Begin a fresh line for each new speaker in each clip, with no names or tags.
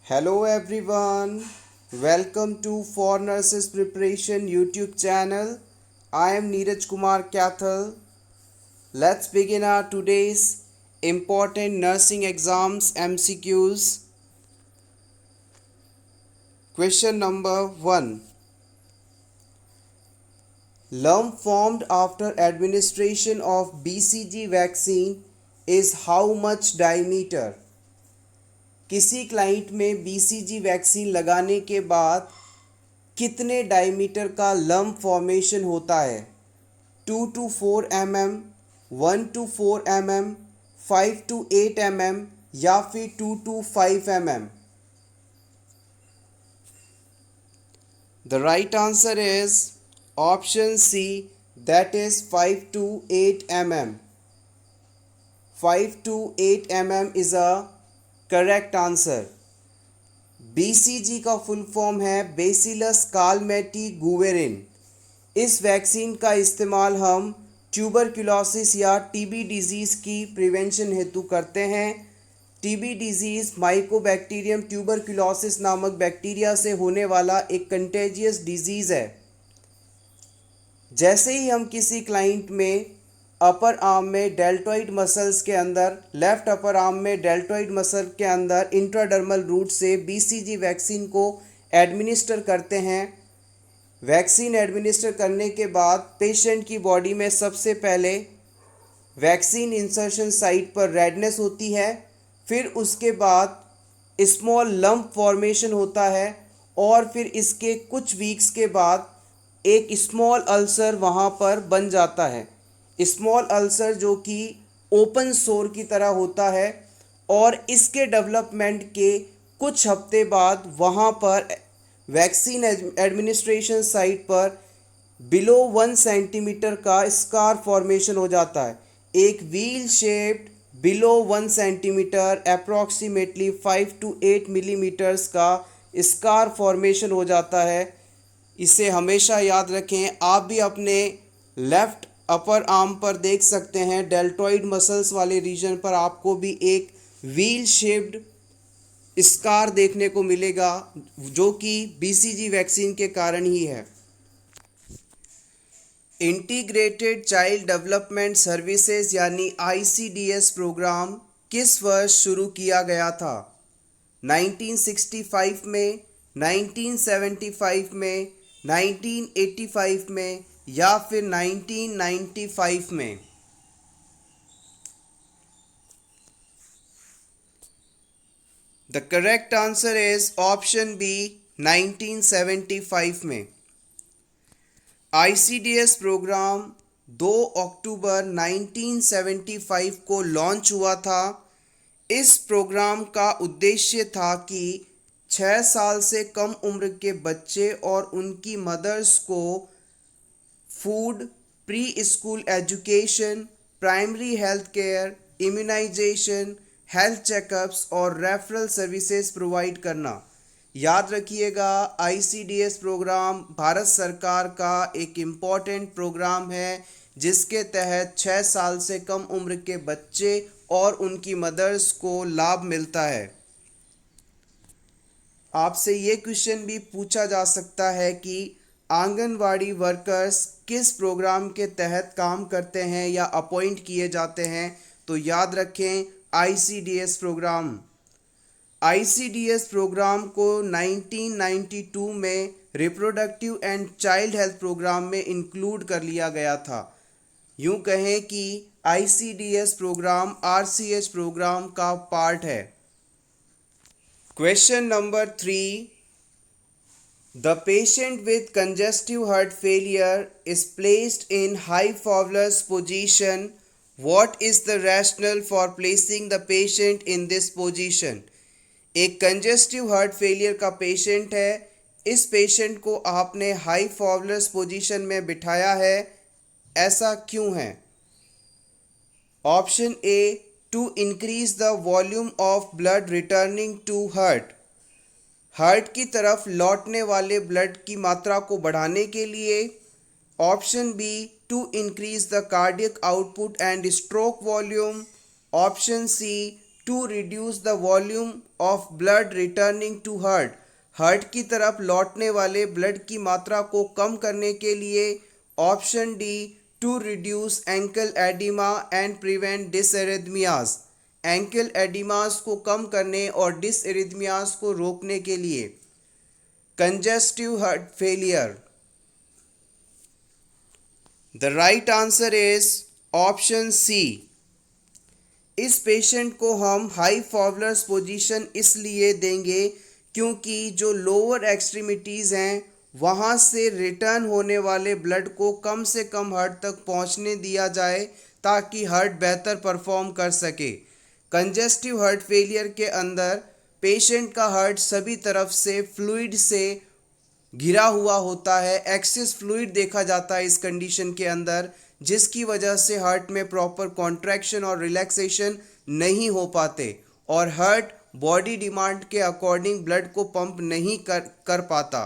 Hello everyone, welcome to For Nurses Preparation YouTube channel. I am Neeraj Kumar Kathal. Let's begin our today's important nursing exams MCQs. Question number 1. Lump formed after administration of BCG vaccine is how much diameter? किसी client में BCG vaccine लगाने के बाद कितने diameter का lump formation होता है? 2 to 4 mm, 1 to 4 mm, 5 to 8 mm या फिर 2 to 5 mm? The right answer is option C, that is 5 to 8 mm. 5 to 8 mm is a correct answer. BCG का फुल फॉर्म है बेसिलस कालमेटी गुवेरिन. इस vaccine का इस्तेमाल हम ट्यूबरक्लोसिस या टीबी डिजीज़ की प्रिवेंशन हेतु करते हैं. टीबी डिजीज़ माइकोबैक्टीरियम ट्यूबरक्लोसिस नामक बैक्टीरिया से होने वाला एक कंटेजियस डिजीज़ है. जैसे ही हम किसी क्लाइंट में अपर आर्म में डेल्टॉइड मसल्स के अंदर, लेफ्ट अपर आर्म में डेल्टॉइड मसल के अंदर इंट्राडर्मल रूट से BCG वैक्सीन को एडमिनिस्टर करते हैं. वैक्सीन एडमिनिस्टर करने के बाद पेशेंट की बॉडी में सबसे पहले वैक्सीन इंसर्शन साइट पर रेडनेस होती है. फिर उसके बाद स्मॉल लंप फॉर्मेशन होता है और फिर इसके कुछ वीक्स के बाद एक स्मॉल अल्सर वहाँ पर बन जाता है. स्मॉल अल्सर जो कि ओपन सोर की तरह होता है और इसके डेवलपमेंट के कुछ हफ्ते बाद वहाँ पर वैक्सीन एडमिनिस्ट्रेशन साइट पर बिलो 1 सेंटीमीटर का स्कार फॉर्मेशन हो जाता है. एक wheel shaped below 1 centimetre approximately 5 to 8 millimetres का स्कार फॉर्मेशन हो जाता है. इसे हमेशा याद रखें. आप भी अपने लेफ़्ट अपर आर्म पर देख सकते हैं डेल्टॉइड मसल्स वाले रीजन पर आपको भी एक व्हील शेप्ड स्कार देखने को मिलेगा जो कि BCG वैक्सीन के कारण ही है. इंटीग्रेटेड चाइल्ड डेवलपमेंट सर्विसेज यानी ICDS प्रोग्राम किस वर्ष शुरू किया गया था? 1965 में, 1975 में, 1985 में या फिर 1995 में? The correct answer is option B, 1975 में. ICDS प्रोग्राम 2 अक्टूबर 1975 को लॉन्च हुआ था. इस प्रोग्राम का उद्देश्य था कि 6 साल से कम उम्र के बच्चे और उनकी मदर्स को food, preschool education, primary health care, immunisation, health checkups और रेफरल सर्विसेज प्रोवाइड करना. याद रखिएगा, ICDS प्रोग्राम भारत सरकार का एक इम्पॉर्टेंट प्रोग्राम है जिसके तहत 6 साल से कम उम्र के बच्चे और उनकी मदर्स को लाभ मिलता है. आपसे ये क्वेश्चन भी पूछा जा सकता है कि आंगनवाड़ी वर्कर्स किस प्रोग्राम के तहत काम करते हैं या अपॉइंट किए जाते हैं? तो याद रखें ICDS प्रोग्राम. ICDS प्रोग्राम को 1992 में reproductive and child health programme में इंक्लूड कर लिया गया था. यूं कहें कि ICDS प्रोग्राम RCH प्रोग्राम का पार्ट है. Question number 3. The patient with congestive heart failure is placed in high Fowler's position. What is the rationale for placing the patient in this position? एक कंजेस्टिव हार्ट फेलियर का patient है. इस patient को आपने high फॉवलर्स position में बिठाया है, ऐसा क्यों है? Option A, to increase the volume of blood returning to heart. Heart की तरफ लौटने वाले ब्लड की मात्रा को बढ़ाने के लिए. Option B, to increase the cardiac output and stroke volume. Option C, to reduce the volume of blood returning to heart की तरफ लौटने वाले ब्लड की मात्रा को कम करने के लिए। Option D, to reduce ankle oedema and prevent dysrhythmias, ankle oedemas को कम करने और डिसएरिथमियाज को रोकने के लिए। Congestive heart failure, the right answer is option C. इस पेशेंट को हम हाई फॉवलर्स पोजीशन इसलिए देंगे क्योंकि जो लोअर एक्सट्रीमिटीज़ हैं वहाँ से रिटर्न होने वाले ब्लड को कम से कम हार्ट तक पहुँचने दिया जाए ताकि हार्ट बेहतर परफॉर्म कर सके। कंजेस्टिव हार्ट फेलियर के अंदर पेशेंट का हार्ट सभी तरफ से फ्लूइड से घिरा हुआ होता है, एक्सेस फ्लूइड देखा जाता है इस कंडीशन के अंदर, जिसकी वजह से हार्ट में प्रॉपर कॉन्ट्रैक्शन और रिलैक्सेशन नहीं हो पाते और हार्ट बॉडी डिमांड के अकॉर्डिंग ब्लड को पंप नहीं कर पाता।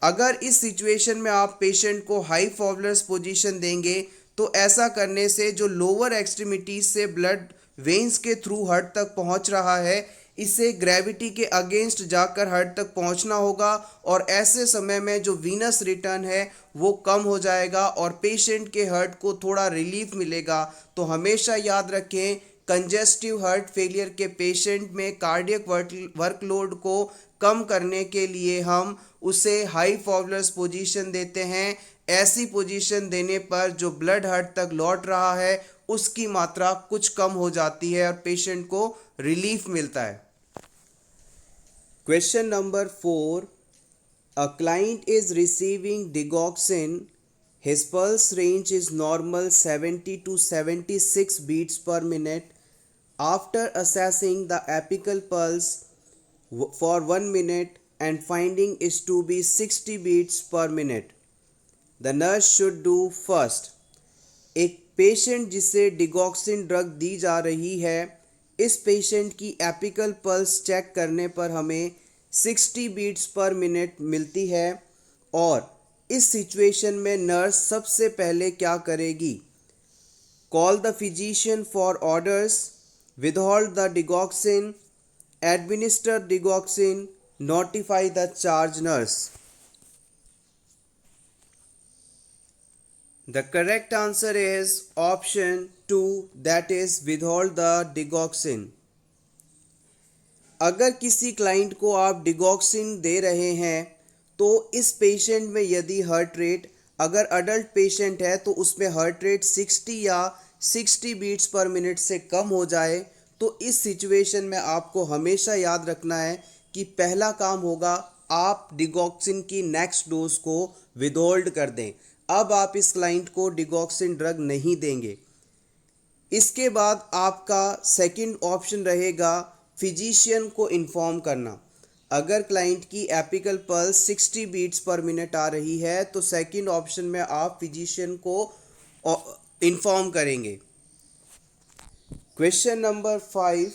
अगर इस सिचुएशन में आप पेशेंट को हाई फॉवलर्स पोजीशन देंगे तो ऐसा करने से जो लोअर एक्सट्रीमिटीज से ब्लड वेन्स के थ्रू हार्ट तक पहुंच रहा है, इसे ग्रेविटी के अगेंस्ट जाकर हार्ट तक पहुंचना होगा और ऐसे समय में जो वीनस रिटर्न है वो कम हो जाएगा और पेशेंट के हार्ट को थोड़ा रिलीफ मिलेगा। तो हमेशा याद रखें, कंजेस्टिव हार्ट फेलियर के पेशेंट में कार्डियक वर्कलोड को कम करने के लिए हम उसे हाई फॉवलर्स पोजीशन देते हैं। ऐसी पोजीशन देने पर जो ब्लड हार्ट तक लौट रहा है उसकी मात्रा कुछ कम हो जाती है और पेशेंट को रिलीफ मिलता है। Question number 4, a client is receiving digoxin, his pulse range is normal 70 to 76 beats per minute. After assessing the apical pulse for 1 minute and finding is to be 60 beats per minute, the nurse should do first. एक patient जिसे digoxin drug दी जा रही है, इस patient की apical pulse check करने पर हमें 60 बीट्स पर मिनट मिलती है और इस सिचुएशन में नर्स सबसे पहले क्या करेगी? Call the physician for orders, withhold the digoxin, administer digoxin, notify the charge nurse. The correct answer is option 2, that is withhold the digoxin. अगर किसी क्लाइंट को आप डिगॉक्सिन दे रहे हैं तो इस पेशेंट में यदि हार्ट रेट, अगर अडल्ट पेशेंट है तो उसमें हार्ट रेट 60 या 60 बीट्स पर मिनट से कम हो जाए तो इस सिचुएशन में आपको हमेशा याद रखना है कि पहला काम होगा आप डिगॉक्सिन की नेक्स्ट डोज को विदहोल्ड कर दें। अब आप इस क्लाइंट को डिगॉक्सिन ड्रग नहीं देंगे। इसके बाद आपका सेकंड ऑप्शन रहेगा फिजिशियन को इन्फॉर्म करना। अगर क्लाइंट की apical pulse 60 beats per minute आ रही है तो सेकंड ऑप्शन में आप फिजिशियन को इन्फॉर्म करेंगे। Question number 5,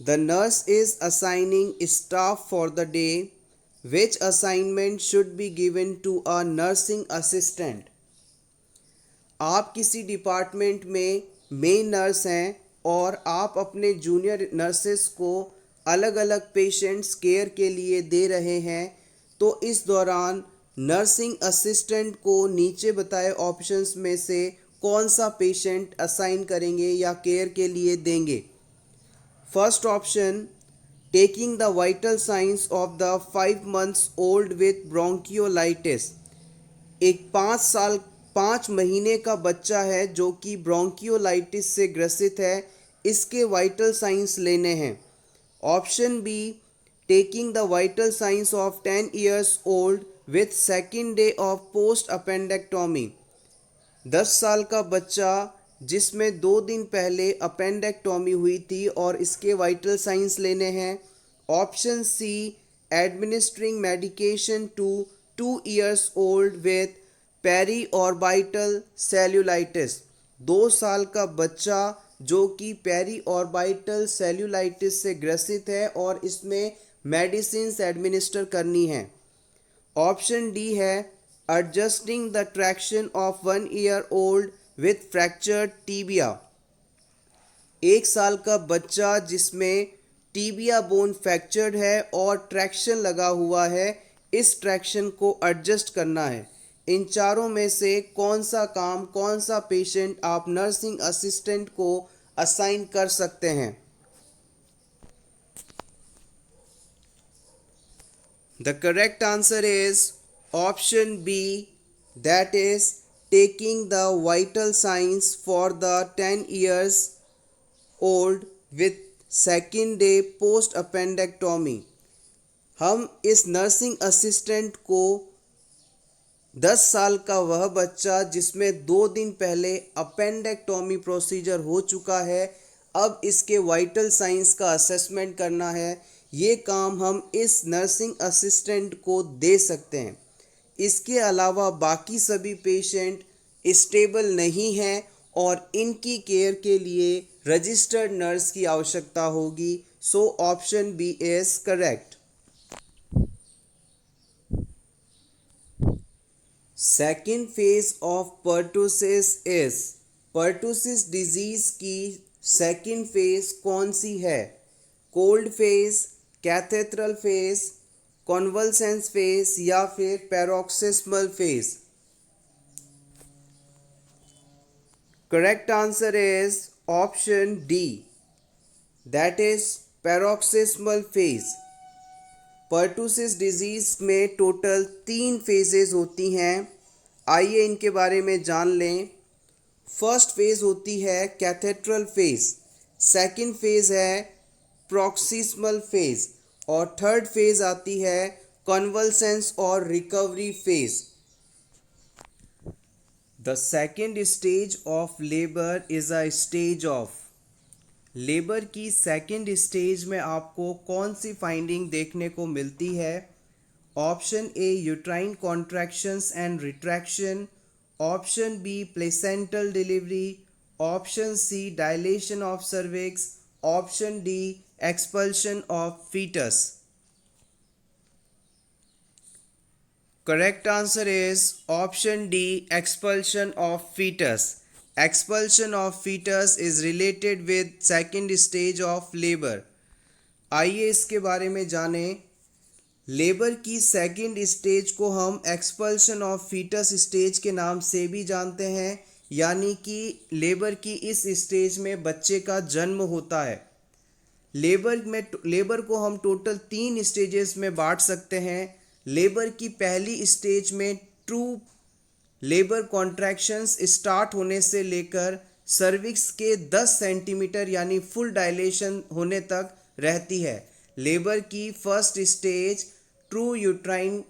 the nurse is assigning staff for the day, which assignment should be given to a nursing assistant? आप किसी डिपार्टमेंट में मेन नर्स हैं और आप अपने जूनियर नर्सेस को अलग अलग पेशेंट्स केयर के लिए दे रहे हैं, तो इस दौरान नर्सिंग असिस्टेंट को नीचे बताए ऑप्शंस में से कौन सा पेशेंट असाइन करेंगे या केयर के लिए देंगे? First option, taking the vital signs of the 5 months old with bronchiolitis. एक 5 महीने का बच्चा है जो कि ब्रोंकियोलाइटिस से ग्रसित है, इसके वाइटल साइंस लेने हैं। Option B, taking the vital signs of 10 years old with second day of post appendectomy. 10 साल का बच्चा जिसमें 2 दिन पहले अपेंडेक्टोमी हुई थी और इसके वाइटल साइंस लेने हैं। Option C, administering medication to 2 years old with periorbital cellulitis. 2 साल का बच्चा जो कि पेरी ऑर्बिटल सेल्यूलाइटिस से ग्रसित है और इसमें मेडिसिन एडमिनिस्टर करनी है। ऑप्शन डी है adjusting the traction of 1 year old with fractured tibia. 1 साल का बच्चा जिसमें टीबिया बोन फ्रैक्चर्ड है और ट्रैक्शन लगा हुआ है, इस ट्रैक्शन को एडजस्ट करना है। इन चारों में से कौन सा काम, कौन सा पेशेंट आप नर्सिंग असिस्टेंट को असाइन कर सकते हैं? The correct answer is option B, that is taking the vital signs for the 10 years old with second day post appendectomy। हम इस नर्सिंग असिस्टेंट को 10 साल का वह बच्चा जिसमें 2 दिन पहले अपेंडेक्टोमी प्रोसीजर हो चुका है, अब इसके वाइटल साइंस का असेसमेंट करना है। ये काम हम इस नर्सिंग असिस्टेंट को दे सकते हैं। इसके अलावा बाकी सभी पेशेंट स्टेबल नहीं हैं और इनकी केयर के लिए रजिस्टर्ड नर्स की आवश्यकता होगी। So option B is correct. Second phase of pertussis is, pertussis disease की सेकेंड फेज कौन सी है? Cold phase, cathedral phase, convalescence phase या फिर paroxysmal phase? Correct answer is option D, that is paroxysmal phase. Pertussis disease में total 3 phases होती हैं। आइए इनके बारे में जान लें। फर्स्ट फेज होती है कैथेड्रल फेज, सेकंड फेज है प्रॉक्सिस्मल फेज और थर्ड फेज आती है कन्वल्सेंस और recovery phase. The second stage of labour is a stage of, labour की सेकेंड स्टेज में आपको कौन सी फाइंडिंग देखने को मिलती है? Option A uterine contractions and retraction, option B placental delivery, option C dilation of cervix, option D expulsion of foetus. Correct answer is option D expulsion of foetus. Expulsion of fetus is related with second stage of labor। आइए इसके बारे में जानें। Labour की second stage को हम expulsion of foetus stage के नाम से भी जानते हैं, यानी कि लेबर की इस स्टेज में बच्चे का जन्म होता है। लेबर को हम टोटल 3 स्टेजेस में बांट सकते हैं। लेबर की पहली स्टेज में ट्रू लेबर कॉन्ट्रैक्शंस स्टार्ट होने से लेकर सर्विक्स के 10 सेंटीमीटर यानी फुल डायलेशन होने तक रहती है। लेबर की first stage true uterine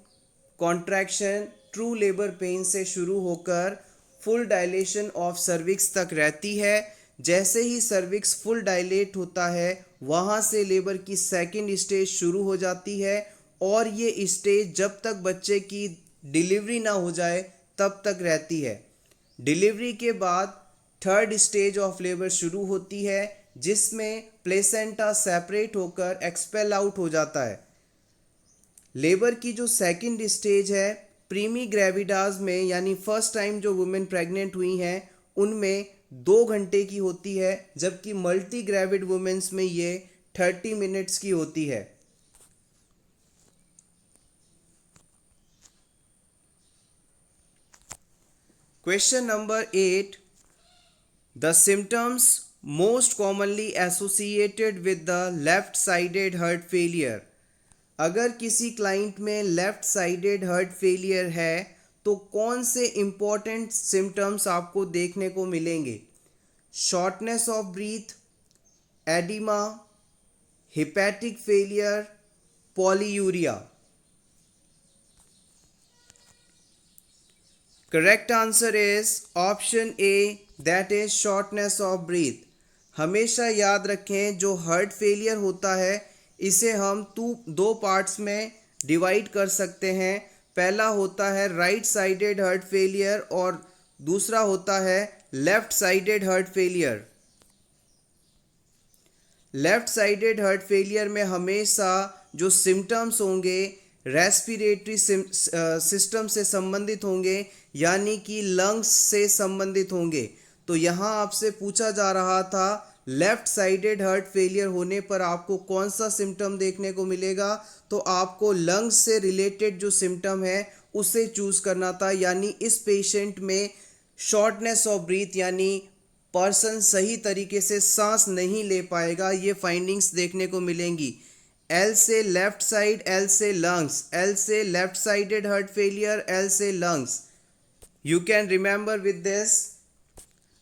contraction, true labour pain से शुरू होकर फुल डायलेशन ऑफ सर्विक्स तक रहती है। जैसे ही सर्विक्स फुल डायलेट होता है, वहाँ से लेबर की सेकेंड स्टेज शुरू हो जाती है और ये स्टेज जब तक बच्चे की डिलीवरी ना हो जाए तब तक रहती है। डिलीवरी के बाद थर्ड स्टेज ऑफ लेबर शुरू होती है, जिसमें प्लेसेंटा सेपरेट होकर एक्सपेल आउट हो जाता है। लेबर की जो सेकंड स्टेज है प्रीमी ग्रेविडाज में, यानी फर्स्ट टाइम जो वुमेन प्रेग्नेंट हुई हैं उनमें 2 घंटे की होती है, जबकि मल्टी ग्रेविड वुमेन्स में ये 30 मिनट्स की होती है। Question number 8. The symptoms most commonly associated with the left-sided heart failure। अगर किसी क्लाइंट में लेफ्ट साइडेड हार्ट फेलियर है तो कौन से इम्पॉर्टेंट सिम्टम्स आपको देखने को मिलेंगे? Shortness of breath, oedema, hepatic failure, polyuria. Correct answer is option A, that is shortness of breath. हमेशा याद रखें, जो हार्ट फेलियर होता है इसे हम 2 पार्ट्स में डिवाइड कर सकते हैं। पहला होता है राइट साइडेड हार्ट फेलियर और दूसरा होता है left sided heart failure. Left sided heart failure में हमेशा जो सिम्टम्स होंगे रेस्पिरेटरी सिस्टम से संबंधित होंगे, यानी कि लंग्स से संबंधित होंगे। तो यहाँ आपसे पूछा जा रहा था लेफ्ट साइडेड हार्ट फेलियर होने पर आपको कौन सा सिम्टम देखने को मिलेगा, तो आपको लंग्स से रिलेटेड जो सिम्टम है उसे चूज करना था। यानी इस पेशेंट में शॉर्टनेस ऑफ ब्रीथ यानी पर्सन सही तरीके से सांस नहीं ले पाएगा, ये फाइंडिंग्स देखने को मिलेंगी। एल से लेफ्ट साइड, एल से लंग्स, एल से left sided heart failure, L से lungs. You can remember with this.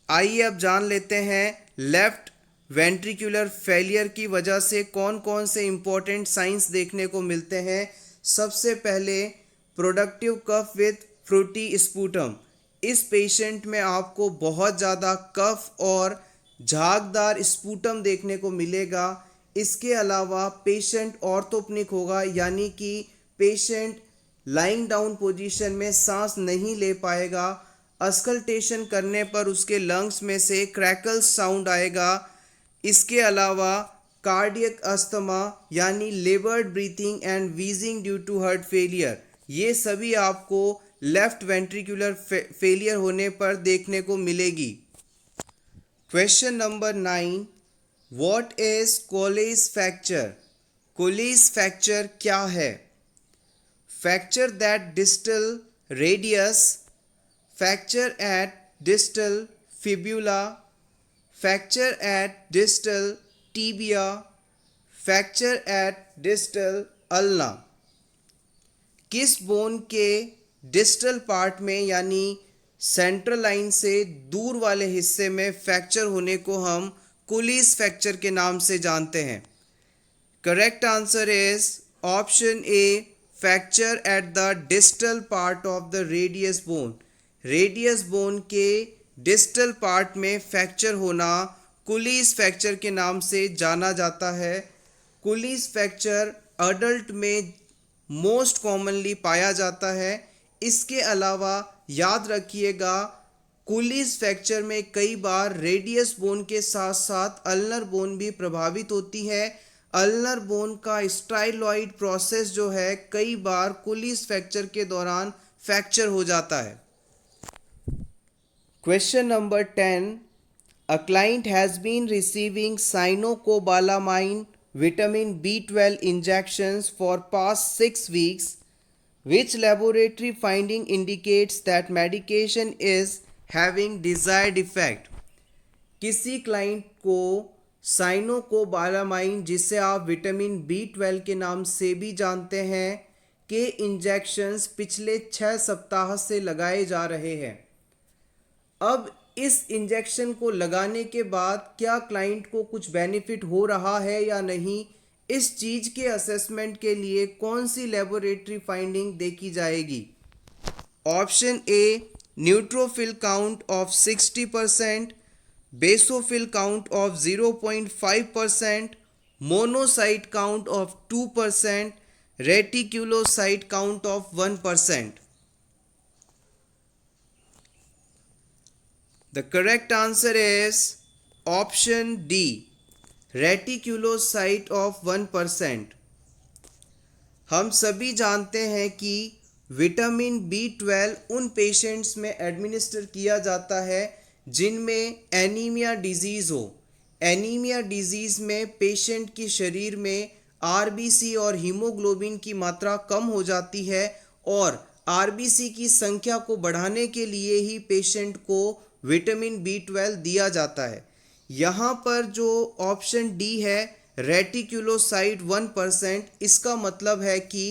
आइए अब जान लेते हैं लेफ्ट वेंट्रिकुलर फेलियर की वजह से कौन कौन से इंपॉर्टेंट साइंस देखने को मिलते हैं। सबसे पहले productive cough with frothy sputum. इस पेशेंट में आपको बहुत ज़्यादा कफ और झागदार स्पूटम देखने को मिलेगा। इसके अलावा पेशेंट ऑर्थोपनिक होगा, यानी कि पेशेंट लाइंग डाउन पोजीशन में सांस नहीं ले पाएगा। अस्कल्टेशन करने पर उसके लंग्स में से क्रैकल साउंड आएगा। इसके अलावा कार्डियक अस्थमा यानी laboured breathing and wheezing due to heart failure, ये सभी आपको लेफ्ट वेंट्रिकुलर फेलियर होने पर देखने को मिलेगी। Question number 9, what is Colles fracture? Colles fracture क्या है? Fracture that distal radius, fracture at distal fibula, fracture at distal tibia, fracture at distal ulna. किस बोन के डिस्टल पार्ट में यानी सेंट्रल लाइन से दूर वाले हिस्से में फ्रैक्चर होने को हम कोलेज फ्रैक्चर के नाम से जानते हैं? Correct answer is option A, fracture at the distal part of the radius bone. Radius bone के डिस्टल पार्ट में फ्रैक्चर होना कोलेज फ्रैक्चर के नाम से जाना जाता है। कोलेज फ्रैक्चर अडल्ट में मोस्ट कॉमनली पाया जाता है। इसके अलावा याद रखिएगा, कोलेज फ्रैक्चर में कई बार रेडियस बोन के साथ साथ अल्नर बोन भी प्रभावित होती है। अल्नर बोन का स्टाइलॉइड प्रोसेस जो है कई बार कोलेज फ्रैक्चर के दौरान फ्रैक्चर हो जाता है। Question number 10. A client has been receiving cyanocobalamin vitamin B12 injections for past 6 weeks. Which laboratory finding indicates that medication is having desired effect? किसी क्लाइंट को साइनोकोबालामाइन, जिसे आप विटामिन B12 के नाम से भी जानते हैं, के इंजेक्शंस पिछले 6 सप्ताह से लगाए जा रहे हैं। अब इस इंजेक्शन को लगाने के बाद क्या क्लाइंट को कुछ बेनिफिट हो रहा है या नहीं, इस चीज़ के असेसमेंट के लिए कौन सी लेबोरेटरी फाइंडिंग देखी जाएगी? Option A, neutrophil count of 60%, basophil count of 0.5%, monocyte count of 2%, reticulocyte count of 1%। The correct answer is option D, reticulocyte of 1%। हम सभी जानते हैं कि विटामिन B12 उन पेशेंट्स में एडमिनिस्टर किया जाता है जिनमें एनीमिया डिजीज़ हो। एनीमिया डिजीज़ में पेशेंट के शरीर में आरबीसी और हीमोग्लोबिन की मात्रा कम हो जाती है और आरबीसी की संख्या को बढ़ाने के लिए ही पेशेंट को विटामिन B12 दिया जाता है। यहाँ पर जो ऑप्शन डी है रेटिक्यूलोसाइट 1%, इसका मतलब है कि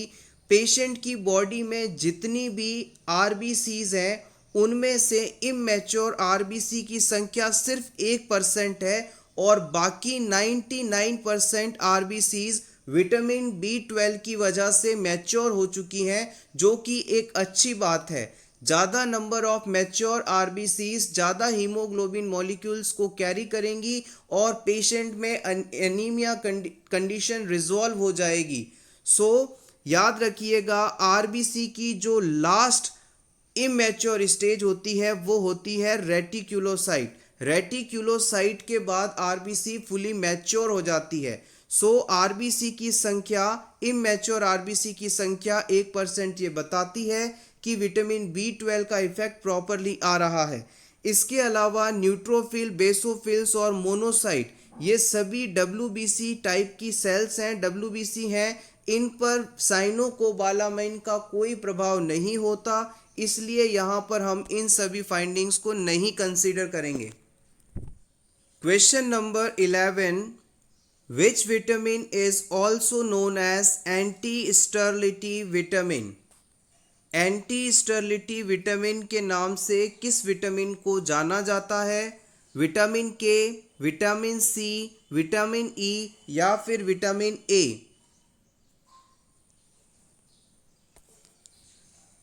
पेशेंट की बॉडी में जितनी भी आरबीसीज हैं उनमें से इमैच्योर आरबीसी की संख्या सिर्फ 1% है और बाकी 99% आरबीसीज विटामिन B12 की वजह से मैच्योर हो चुकी हैं, जो कि एक अच्छी बात है। ज़्यादा नंबर ऑफ मैच्योर आरबीसीज ज़्यादा हीमोग्लोबिन मॉलिक्यूल्स को कैरी करेंगी और पेशेंट में एनीमिया कंडीशन रिजॉल्व हो जाएगी। सो याद रखिएगा, आरबीसी की जो लास्ट इमैच्योर स्टेज होती है वो होती है रेटिक्यूलोसाइट। रेटिक्यूलोसाइट के बाद आरबीसी फुली मैच्योर हो जाती है। सो आरबीसी की संख्या, इमैच्योर आरबीसी की संख्या 1% ये बताती है कि विटामिन B12 का इफेक्ट प्रॉपरली आ रहा है। इसके अलावा न्यूट्रोफिल, बेसोफिल्स और मोनोसाइट, ये सभी WBC टाइप की सेल्स हैं, WBC हैं। इन पर साइनोकोबालामाइन का कोई प्रभाव नहीं होता, इसलिए यहाँ पर हम इन सभी फाइंडिंग्स को नहीं कंसीडर करेंगे। Question number 11, which vitamin is also known as anti sterility vitamin? Anti sterility vitamin के नाम से किस विटामिन को जाना जाता है? विटामिन के, विटामिन सी, विटामिन ई या फिर vitamin A?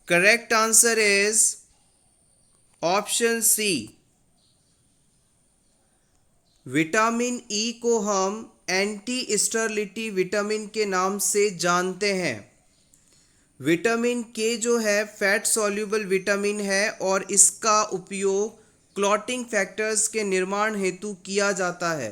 Correct answer is option C. Vitamin E को हम एंटी स्टेरिलिटी विटामिन के नाम से जानते हैं। विटामिन के जो है फैट सॉल्युबल विटामिन है और इसका उपयोग क्लॉटिंग फैक्टर्स के निर्माण हेतु किया जाता है।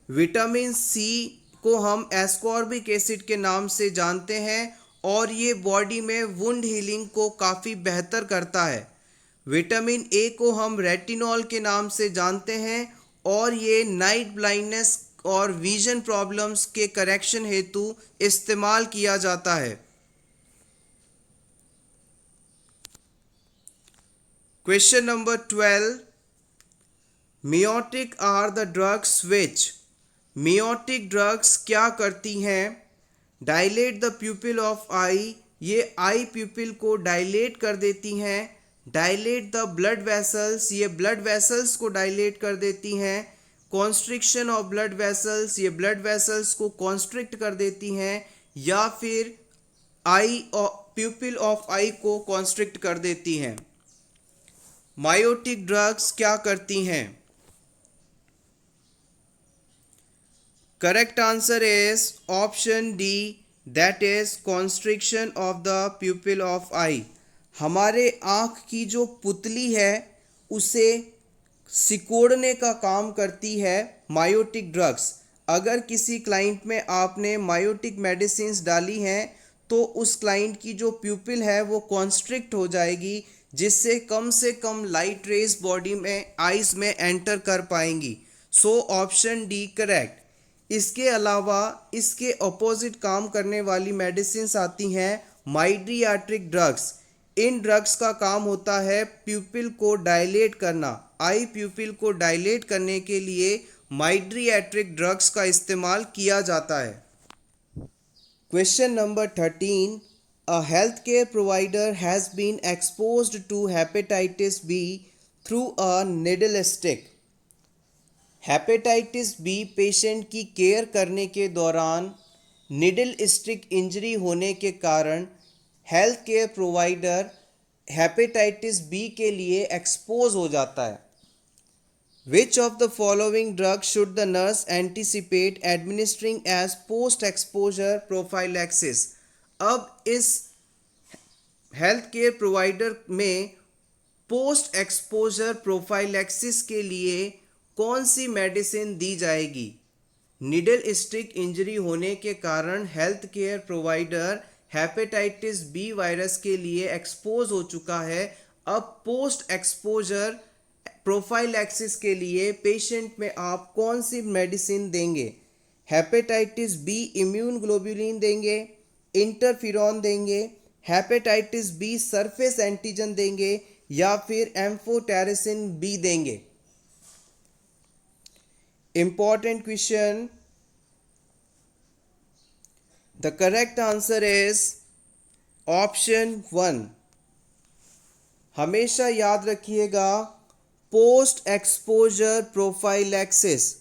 विटामिन सी को हम एस्कॉर्बिक एसिड के नाम से जानते हैं और ये बॉडी में वुंड हीलिंग को काफ़ी बेहतर करता है। विटामिन ए को हम रेटिनॉल के नाम से जानते हैं और ये नाइट ब्लाइंडनेस और विजन प्रॉब्लम्स के करेक्शन हेतु इस्तेमाल किया जाता है। Question number 12, miotic are the drugs which? Miotic drugs क्या करती हैं? Dilate the pupil of eye, ये आई प्यूपिल को डायलेट कर देती हैं। डायलेट द ब्लड वेसल्स, ये ब्लड वेसल्स को डायलेट कर देती हैं। कॉन्स्ट्रिक्शन ऑफ ब्लड वेसल्स, ये ब्लड वेसल्स को कॉन्स्ट्रिक्ट कर देती हैं या फिर आई प्यूपिल ऑफ आई को कॉन्स्ट्रिक्ट कर देती हैं। मायोटिक ड्रग्स क्या करती हैं? Correct answer is option D, that is constriction of the pupil of eye. हमारे आँख की जो पुतली है उसे सिकोड़ने का काम करती है मायोटिक ड्रग्स। अगर किसी क्लाइंट में आपने मायोटिक मेडिसिन्स डाली हैं तो उस क्लाइंट की जो प्यूपिल है वो कॉन्स्ट्रिक्ट हो जाएगी, जिससे कम से कम लाइट रेज बॉडी में आइज में एंटर कर पाएंगी। So option D correct. इसके अलावा इसके अपोजिट काम करने वाली मेडिसिन्स आती हैं माइड्रियाट्रिक ड्रग्स। इन ड्रग्स का काम होता है प्यूपिल को डायलेट करना। आई प्यूपिल को डायलेट करने के लिए माइड्रियाट्रिक ड्रग्स का इस्तेमाल किया जाता है। Question number 13, a healthcare provider has been exposed to hepatitis B through a needle stick. Hepatitis B patient की केयर करने के दौरान निडल स्टिक इंजरी होने के कारण health care provider hepatitis B के लिए एक्सपोज हो जाता है। Which of the following drugs should the nurse anticipate administering as post exposure prophylaxis? अब इस हेल्थ केयर प्रोवाइडर में पोस्ट एक्सपोजर प्रोफाइलैक्सिस के लिए कौन सी मेडिसिन दी जाएगी? निडल स्टिक इंजरी होने के कारण health care provider hepatitis B virus के लिए एक्सपोज हो चुका है। अब पोस्ट एक्सपोजर प्रोफाइलैक्सिस के लिए पेशेंट में आप कौन सी मेडिसिन देंगे? हेपेटाइटिस बी इम्यून ग्लोबुलिन देंगे, इंटरफिरॉन देंगे, हेपेटाइटिस बी सरफेस एंटीजन देंगे या फिर एम्फोटेरिसिन बी देंगे? Important question. The correct answer is option 1। हमेशा याद रखिएगा, post exposure prophylaxis.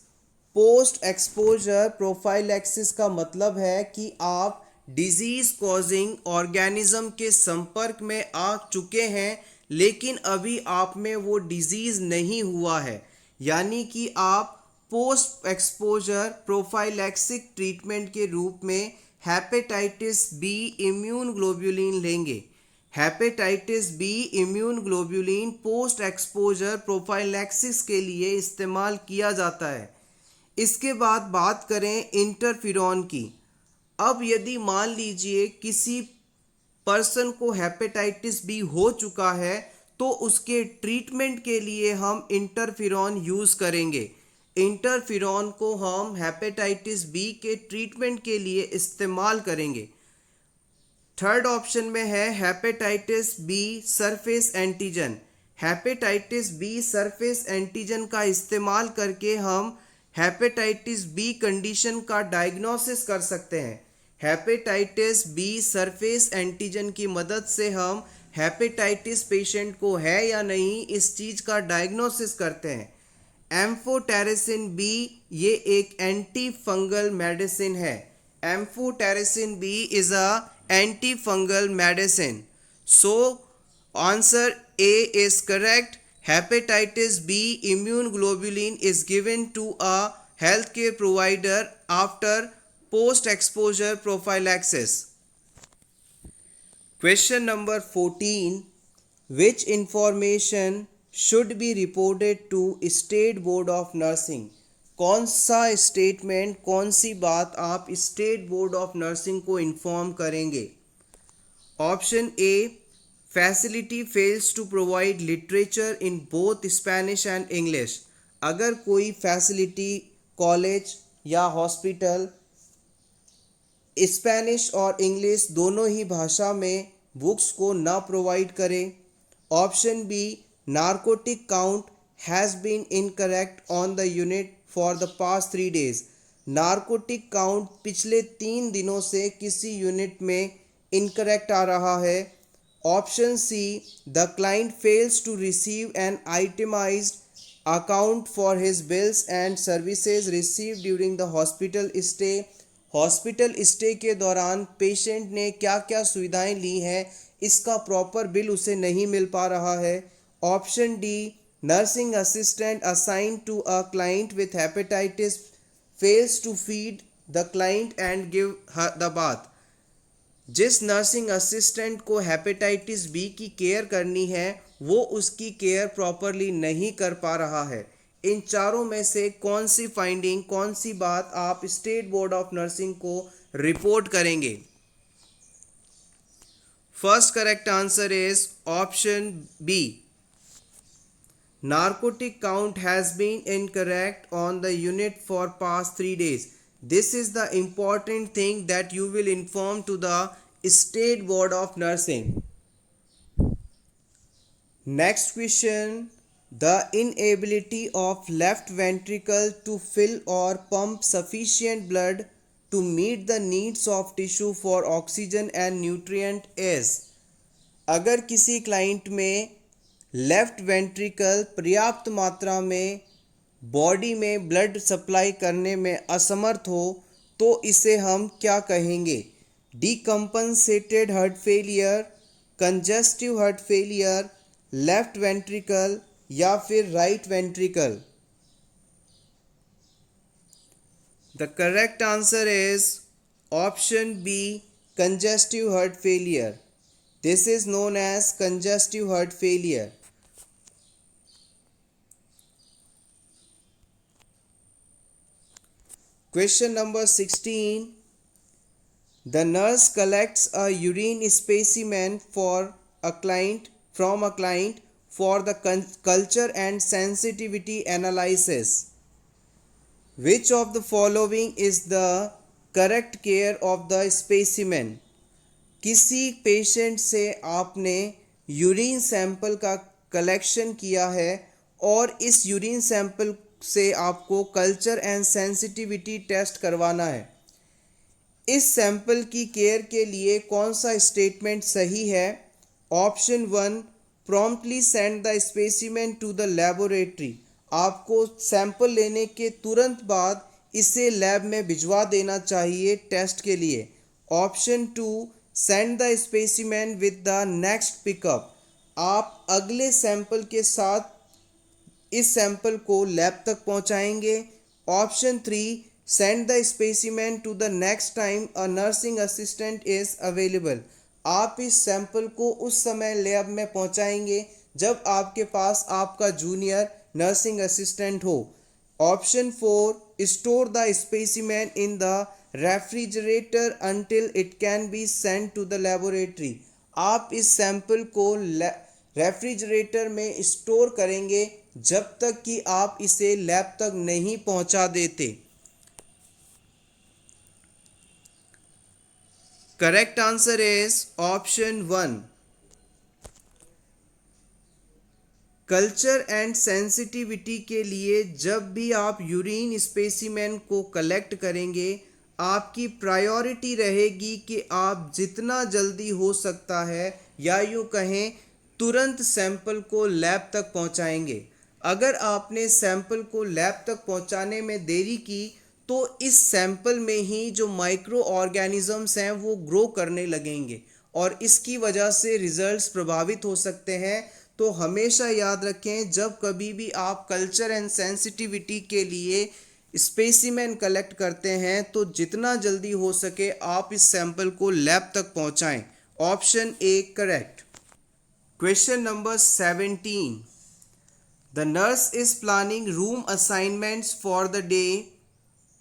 Post exposure prophylaxis का मतलब है कि आप डिजीज कॉजिंग ऑर्गेनिज्म के संपर्क में आ चुके हैं लेकिन अभी आप में वो डिजीज नहीं हुआ है, यानी कि आप पोस्ट एक्सपोजर प्रोफाइलैक्सिक ट्रीटमेंट के रूप में हेपेटाइटिस बी इम्यून ग्लोबुलिन लेंगे। Hepatitis B immune globulin post exposure prophylaxis के लिए इस्तेमाल किया जाता है। इसके बाद बात करें इंटरफिरॉन की। अब यदि मान लीजिए किसी पर्सन को हेपेटाइटिस बी हो चुका है तो उसके ट्रीटमेंट के लिए हम इंटरफिरॉन यूज़ करेंगे। इंटरफिरॉन को हम हेपेटाइटिस बी के ट्रीटमेंट के लिए इस्तेमाल करेंगे। थर्ड ऑप्शन में है hepatitis B surface antigen. Hepatitis B surface antigen का इस्तेमाल करके हम हेपेटाइटिस बी कंडीशन का डायग्नोसिस कर सकते हैं। हेपेटाइटिस बी सरफेस एंटीजन की मदद से हम हेपेटाइटिस पेशेंट को है या नहीं इस चीज़ का डायग्नोसिस करते हैं। एम्फोटेरिसिन बी ये एक एंटी फंगल मेडिसिन है। Amphotericin B is a anti fungal medicine. So answer A is correct. Hepatitis B immune globulin is given to a health care provider after post exposure prophylaxis. Question number 14. Which information should be reported to State Board of Nursing? कौन सा statement, कौन सी बात आप state board of nursing को inform करेंगे? Option A, facility fails to provide literature in both Spanish and English. अगर कोई फैसिलिटी, कॉलेज या हॉस्पिटल स्पेनिश और इंग्लिश दोनों ही भाषा में बुक्स को ना प्रोवाइड करें। Option B, narcotic count has been incorrect on the unit for the past 3 days। Narcotic count पिछले 3 दिनों से किसी यूनिट में इनकरेक्ट आ रहा है। Option C, the client fails to receive an itemized account for his bills and services received during the hospital stay. Hospital stay के दौरान पेशेंट ने क्या क्या सुविधाएं ली हैं इसका प्रॉपर बिल उसे नहीं मिल पा रहा है। Option D, nursing assistant assigned to a client with hepatitis fails to feed the client and give the bath. जिस नर्सिंग असिस्टेंट को हेपेटाइटिस बी की केयर करनी है वो उसकी केयर प्रॉपरली नहीं कर पा रहा है। इन चारों में से कौन सी फाइंडिंग, कौन सी बात आप स्टेट बोर्ड ऑफ नर्सिंग को रिपोर्ट करेंगे? First correct answer is option B, narcotic count has been incorrect on the unit for past 3 days. This is the important thing that you will inform to the state board of nursing. Next question, the inability of left ventricle to fill or pump sufficient blood to meet the needs of tissue for oxygen and nutrient is। अगर किसी client में left ventricle पर्याप्त मात्रा में body में blood supply करने में असमर्थ हो तो इसे हम क्या कहेंगे? Decompensated heart failure, congestive heart failure, left ventricle या फिर right ventricle? The correct answer is option B, congestive heart failure. This is known as congestive heart failure. Question number 16. The nurse collects a urine specimen from a client for the culture and sensitivity analysis. Which of the following is the correct care of the specimen? किसी patient से आपने urine sample का collection किया है और इस urine sample से आपको कल्चर एंड सेंसिटिविटी टेस्ट करवाना है। इस सैंपल की केयर के लिए कौन सा स्टेटमेंट सही है? Option 1, promptly send the specimen to the laboratory. आपको सैंपल लेने के तुरंत बाद इसे लैब में भिजवा देना चाहिए टेस्ट के लिए। Option 2, send the specimen with the next pickup. आप अगले सैंपल के साथ इस सैंपल को लैब तक पहुंचाएंगे। Option 3, send the specimen to the next time a nursing assistant is available. आप इस सैंपल को उस समय लैब में पहुंचाएंगे जब आपके पास आपका जूनियर नर्सिंग असिस्टेंट हो। Option 4, store the specimen in the refrigerator until it can be sent to the laboratory। आप इस सैंपल को रेफ्रिजरेटर में स्टोर करेंगे जब तक कि आप इसे लैब तक नहीं पहुंचा देते। Correct answer is option 1। Culture and sensitivity के लिए जब भी आप यूरिन स्पेसिमेन को कलेक्ट करेंगे, आपकी प्रायोरिटी रहेगी कि आप जितना जल्दी हो सकता है या यूँ कहें तुरंत सैंपल को लैब तक पहुंचाएंगे। अगर आपने सैंपल को लैब तक पहुंचाने में देरी की तो इस सैंपल में ही जो माइक्रो ऑर्गेनिजम्स हैं वो ग्रो करने लगेंगे और इसकी वजह से रिजल्ट्स प्रभावित हो सकते हैं। तो हमेशा याद रखें, जब कभी भी आप कल्चर एंड सेंसिटिविटी के लिए स्पेसिमेन कलेक्ट करते हैं तो जितना जल्दी हो सके आप इस सैंपल को लैब तक पहुंचाएं। Option A correct. Question number 17। The nurse is planning room assignments for the day.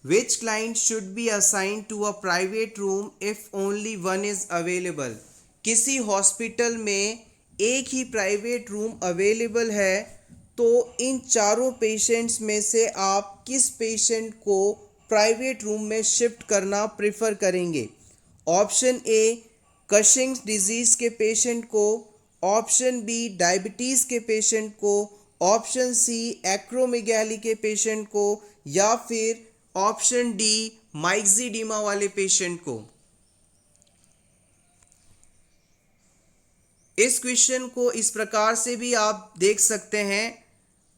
Which client should be assigned to a private room if only one is available? किसी हॉस्पिटल में एक ही private room available है तो इन चारों patients में से आप किस पेशेंट को प्राइवेट रूम में शिफ्ट करना प्रेफर करेंगे? ऑप्शन ए कशिंग्स डिजीज़ के पेशेंट को, ऑप्शन बी डायबिटीज़ के पेशेंट को, ऑप्शन सी एक्रोमेगैली के पेशेंट को या फिर ऑप्शन डी माइक्सीडीमा वाले पेशेंट को। इस क्वेश्चन को इस प्रकार से भी आप देख सकते हैं,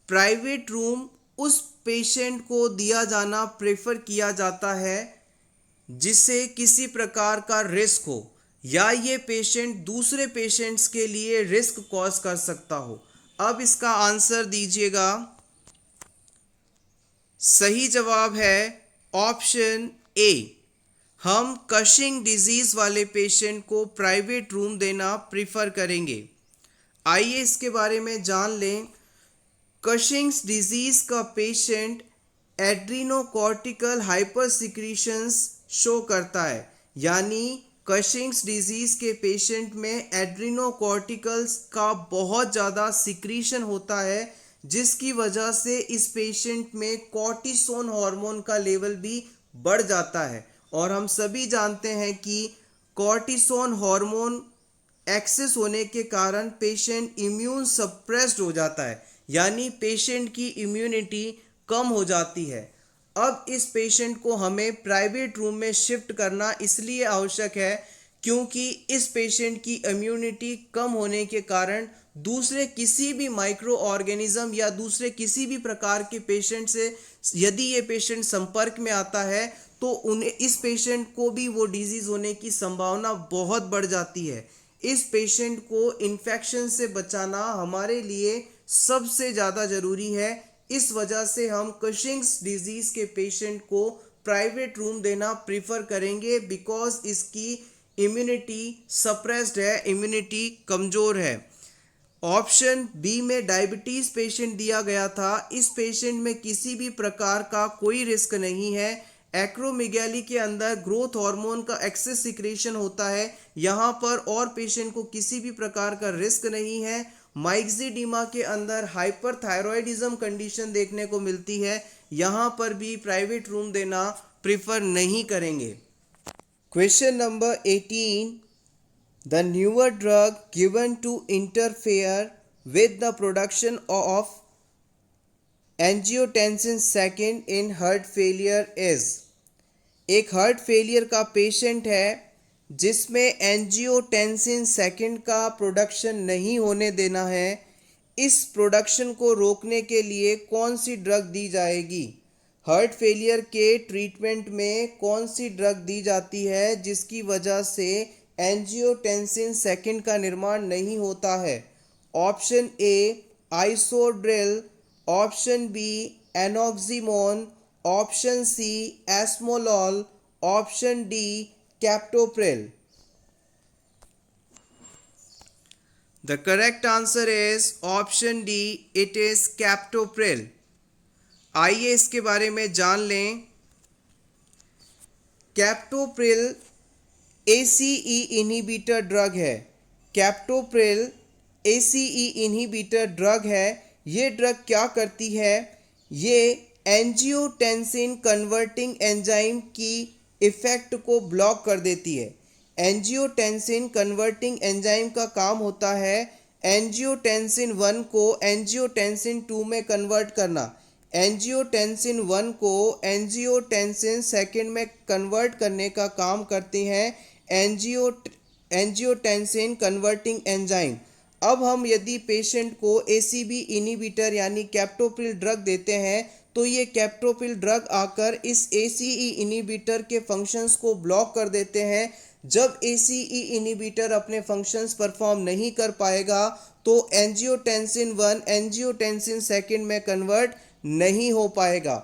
प्राइवेट रूम उस पेशेंट को दिया जाना प्रेफर किया जाता है जिसे किसी प्रकार का रिस्क हो या ये पेशेंट दूसरे पेशेंट्स के लिए रिस्क कॉज कर सकता हो। अब इसका आंसर दीजिएगा। सही जवाब है ऑप्शन ए। हम कशिंग डिजीज़ वाले पेशेंट को प्राइवेट रूम देना प्रीफर करेंगे। आइए इसके बारे में जान लें। कशिंग्स डिजीज़ का पेशेंट एड्रीनोकॉर्टिकल हाइपरसिक्रीशंस शो करता है, यानी कशिंग्स डिजीज़ के पेशेंट में एड्रीनोकॉर्टिकल्स का बहुत ज़्यादा सिक्रीशन होता है जिसकी वजह से इस पेशेंट में कॉर्टिसोन हार्मोन का लेवल भी बढ़ जाता है और हम सभी जानते हैं कि कॉर्टिसोन हार्मोन एक्सेस होने के कारण पेशेंट इम्यून सप्रेस्ड हो जाता है, यानी पेशेंट की इम्यूनिटी कम हो जाती है। अब इस पेशेंट को हमें प्राइवेट रूम में शिफ्ट करना इसलिए आवश्यक है क्योंकि इस पेशेंट की इम्यूनिटी कम होने के कारण दूसरे किसी भी माइक्रो ऑर्गेनिज्म या दूसरे किसी भी प्रकार के पेशेंट से यदि ये पेशेंट संपर्क में आता है तो उन्हें इस पेशेंट को भी वो डिजीज़ होने की संभावना बहुत बढ़ जाती है। इस पेशेंट को इन्फेक्शन से बचाना हमारे लिए सबसे ज़्यादा ज़रूरी है। इस वजह से हम कशिंग्स डिजीज़ के पेशेंट को प्राइवेट रूम देना प्रीफर करेंगे बिकॉज इसकी इम्यूनिटी सप्रेस्ड है, इम्यूनिटी कमज़ोर है। ऑप्शन बी में डायबिटीज़ पेशेंट दिया गया था। इस पेशेंट में किसी भी प्रकार का कोई रिस्क नहीं है। एक्रोमेगैली के अंदर ग्रोथ हार्मोन का एक्सेस सिक्रेशन होता है, यहाँ पर और पेशेंट को किसी भी प्रकार का रिस्क नहीं है। माइक्सीडीमा के अंदर हाइपरथायरॉयडिज्म कंडीशन देखने को मिलती है, यहाँ पर भी प्राइवेट रूम देना प्रेफर नहीं करेंगे। Question number 18। The newer drug given to interfere with the production of angiotensin II in heart failure is। एक हार्ट फेलियर का पेशेंट है जिसमें एंजियोटेंसिन सेकंड का प्रोडक्शन नहीं होने देना है। इस प्रोडक्शन को रोकने के लिए कौन सी ड्रग दी जाएगी? हार्ट फेलियर के ट्रीटमेंट में कौन सी ड्रग दी जाती है जिसकी वजह से एंजियोटेंसिन सेकंड का निर्माण नहीं होता है? Option A Isordil, option B enoximone, option C esmolol, option D captopril. The correct answer is option D, it is captopril. आइए इसके बारे में जान लें। कैप्टोप्रिल ACE इनहिबिटर ड्रग है। कैप्टोप्रिल ACE इनहिबिटर ड्रग है। ये ड्रग क्या करती है, ये एंजियोटेंसिन कन्वर्टिंग एंजाइम की इफ़ेक्ट को ब्लॉक कर देती है। एंजियोटेंसिन कन्वर्टिंग एंजाइम का काम होता है एंजियोटेंसिन 1 को एंजियोटेंसिन 2 में कन्वर्ट करना, एंजियोटेंसिन 1 को एंजियोटेंसिन 2 में कन्वर्ट करने का काम करते हैं एंजियोटेंसिन कन्वर्टिंग एंजाइम। अब हम यदि पेशेंट को एसीबी इनिबिटर यानी कैप्टोप्रिल ड्रग देते हैं तो ये कैप्टोप्रिल ड्रग आकर इस एसीई इनिबिटर के फंक्शंस को ब्लॉक कर देते हैं। जब एसीई इनिबिटर अपने फंक्शंस परफॉर्म नहीं कर पाएगा तो एंजियोटेंसिन 1 एंजियोटेंसिन 2 में कन्वर्ट नहीं हो पाएगा।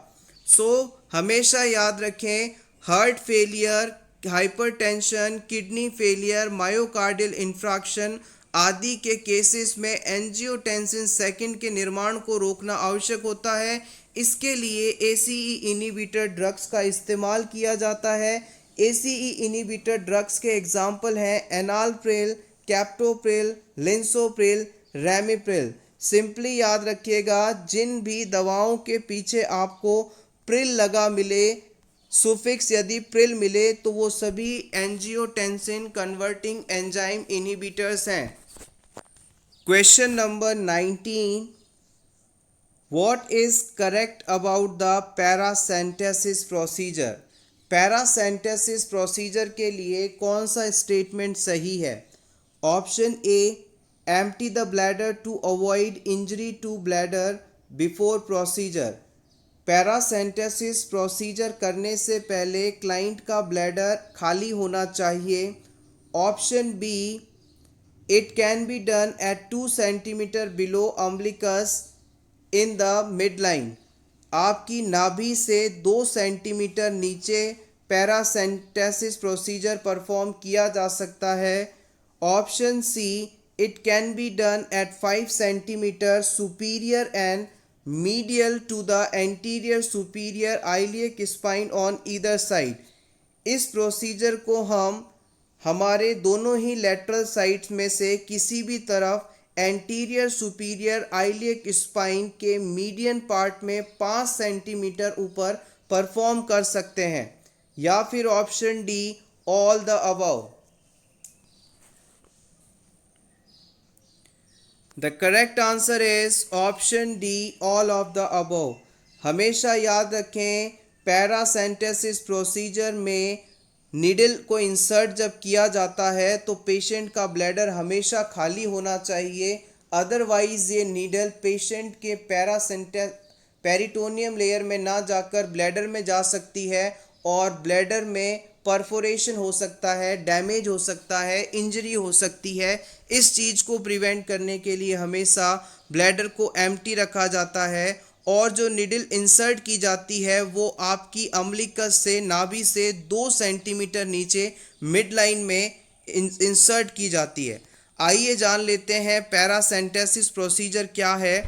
हमेशा याद रखें, heart failure, hypertension, kidney failure, myocardial infraction आदि के केसेस में एंजियोटेंसिन 2 के निर्माण को रोकना आवश्यक होता है। इसके लिए एसीई इनिबिटर ड्रग्स का इस्तेमाल किया जाता है। एसीई इनिबिटर ड्रग्स के एग्जाम्पल हैं एनालप्रिल, कैप्टोप्रिल, लिंसोप्रिल, रैमिप्रिल। सिंपली याद रखिएगा, जिन भी दवाओं के पीछे आपको प्रिल लगा मिले, सुफिक्स यदि प्रिल मिले, तो वो सभी एंजियोटेंसिन कन्वर्टिंग एंजाइम इनिबिटर्स हैं। Question number 19, what is correct about the paracentesis procedure? Paracentesis procedure के लिए कौन सा स्टेटमेंट सही है? Option A, empty the bladder to avoid injury to bladder before procedure. Paracentesis procedure करने से पहले क्लाइंट का ब्लैडर खाली होना चाहिए। Option B, it can be done at 2 centimetre below umbilicus in the midline. आपकी नाभि से 2 सेंटीमीटर नीचे पैरासेंटेसिस प्रोसीजर परफॉर्म किया जा सकता है। Option C, it can be done at 5 centimetre superior and medial to the anterior superior iliac spine on either side। इस procedure को हम हमारे दोनों ही लेटरल साइड्स में से किसी भी तरफ एंटीरियर सुपीरियर आइलियक स्पाइन के मीडियन पार्ट में 5 सेंटीमीटर ऊपर परफॉर्म कर सकते हैं। या फिर option D, all the above. The correct answer is option D, all of the above. हमेशा याद रखें, पैरासेंटेसिस प्रोसीजर में नीडल को इंसर्ट जब किया जाता है तो पेशेंट का ब्लैडर हमेशा खाली होना चाहिए, अदरवाइज ये नीडल पेशेंट के पेरिटोनियम लेयर में ना जाकर ब्लैडर में जा सकती है और ब्लैडर में परफोरेशन हो सकता है, डैमेज हो सकता है, इंजरी हो सकती है। इस चीज़ को प्रिवेंट करने के लिए हमेशा ब्लैडर को एम्प्टी रखा जाता है और जो निडल इंसर्ट की जाती है वो आपकी अम्बिलिकस से, नाभि से 2 सेंटीमीटर नीचे मिड लाइन में इंसर्ट की जाती है। आइए जान लेते हैं पैरासेंटेसिस प्रोसीजर क्या है।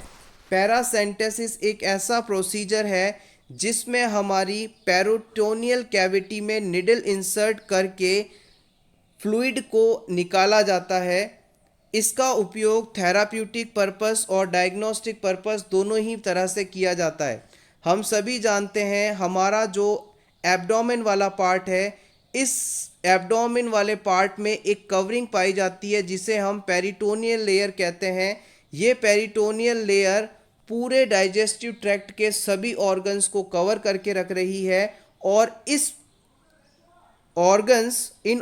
पैरासेंटेसिस एक ऐसा प्रोसीजर है जिसमें हमारी पेरिटोनियल कैविटी में निडल इंसर्ट करके फ्लूइड को निकाला जाता है। इसका उपयोग थेराप्यूटिक पर्पस और डायग्नोस्टिक पर्पस दोनों ही तरह से किया जाता है। हम सभी जानते हैं हमारा जो एब्डोमेन वाला पार्ट है, इस एब्डोमेन वाले पार्ट में एक कवरिंग पाई जाती है जिसे हम पेरिटोनियल लेयर कहते हैं। ये पेरिटोनियल लेयर पूरे डाइजेस्टिव ट्रैक्ट के सभी ऑर्गन्स को कवर करके रख रही है और इन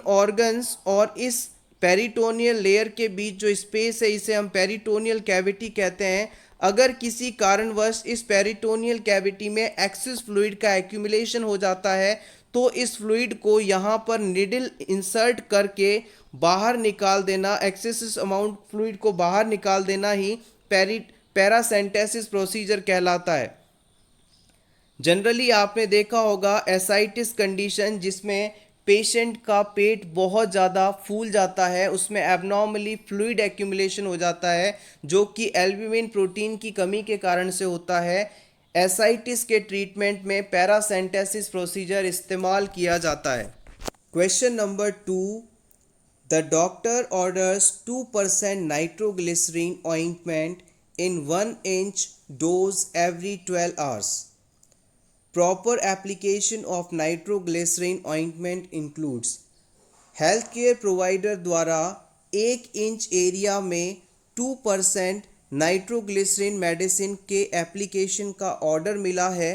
ऑर्गन्स और इस पेरिटोनियल लेयर के बीच जो स्पेस है इसे हम पेरिटोनियल कैविटी कहते हैं। अगर किसी कारणवश इस पेरिटोनियल कैविटी में एक्सेस फ्लूइड का एक्यूमुलेशन हो जाता है तो इस फ्लूइड को यहाँ पर निडल इंसर्ट करके बाहर निकाल देना, एक्सेसिव अमाउंट फ्लूइड को बाहर निकाल देना ही पैरासेंटेसिस प्रोसीजर कहलाता है। जनरली आपने देखा होगा एसाइटिस कंडीशन जिसमें पेशेंट का पेट बहुत ज़्यादा फूल जाता है, उसमें एबनॉर्मली फ्लूइड एक्यूमुलेशन हो जाता है जो कि एल्ब्यूमिन प्रोटीन की कमी के कारण से होता है। एसाइटिस के ट्रीटमेंट में पैरासेंटेसिस प्रोसीजर इस्तेमाल किया जाता है। Question number 2, the doctor orders 2% nitroglycerin ointment in 1 inch dose every 12 hours. Proper application of nitroglycerin ointment includes health care provider द्वारा 1 इंच एरिया में 2% नाइट्रोग्लिसरीन मेडिसिन के एप्लीकेशन का ऑर्डर मिला है।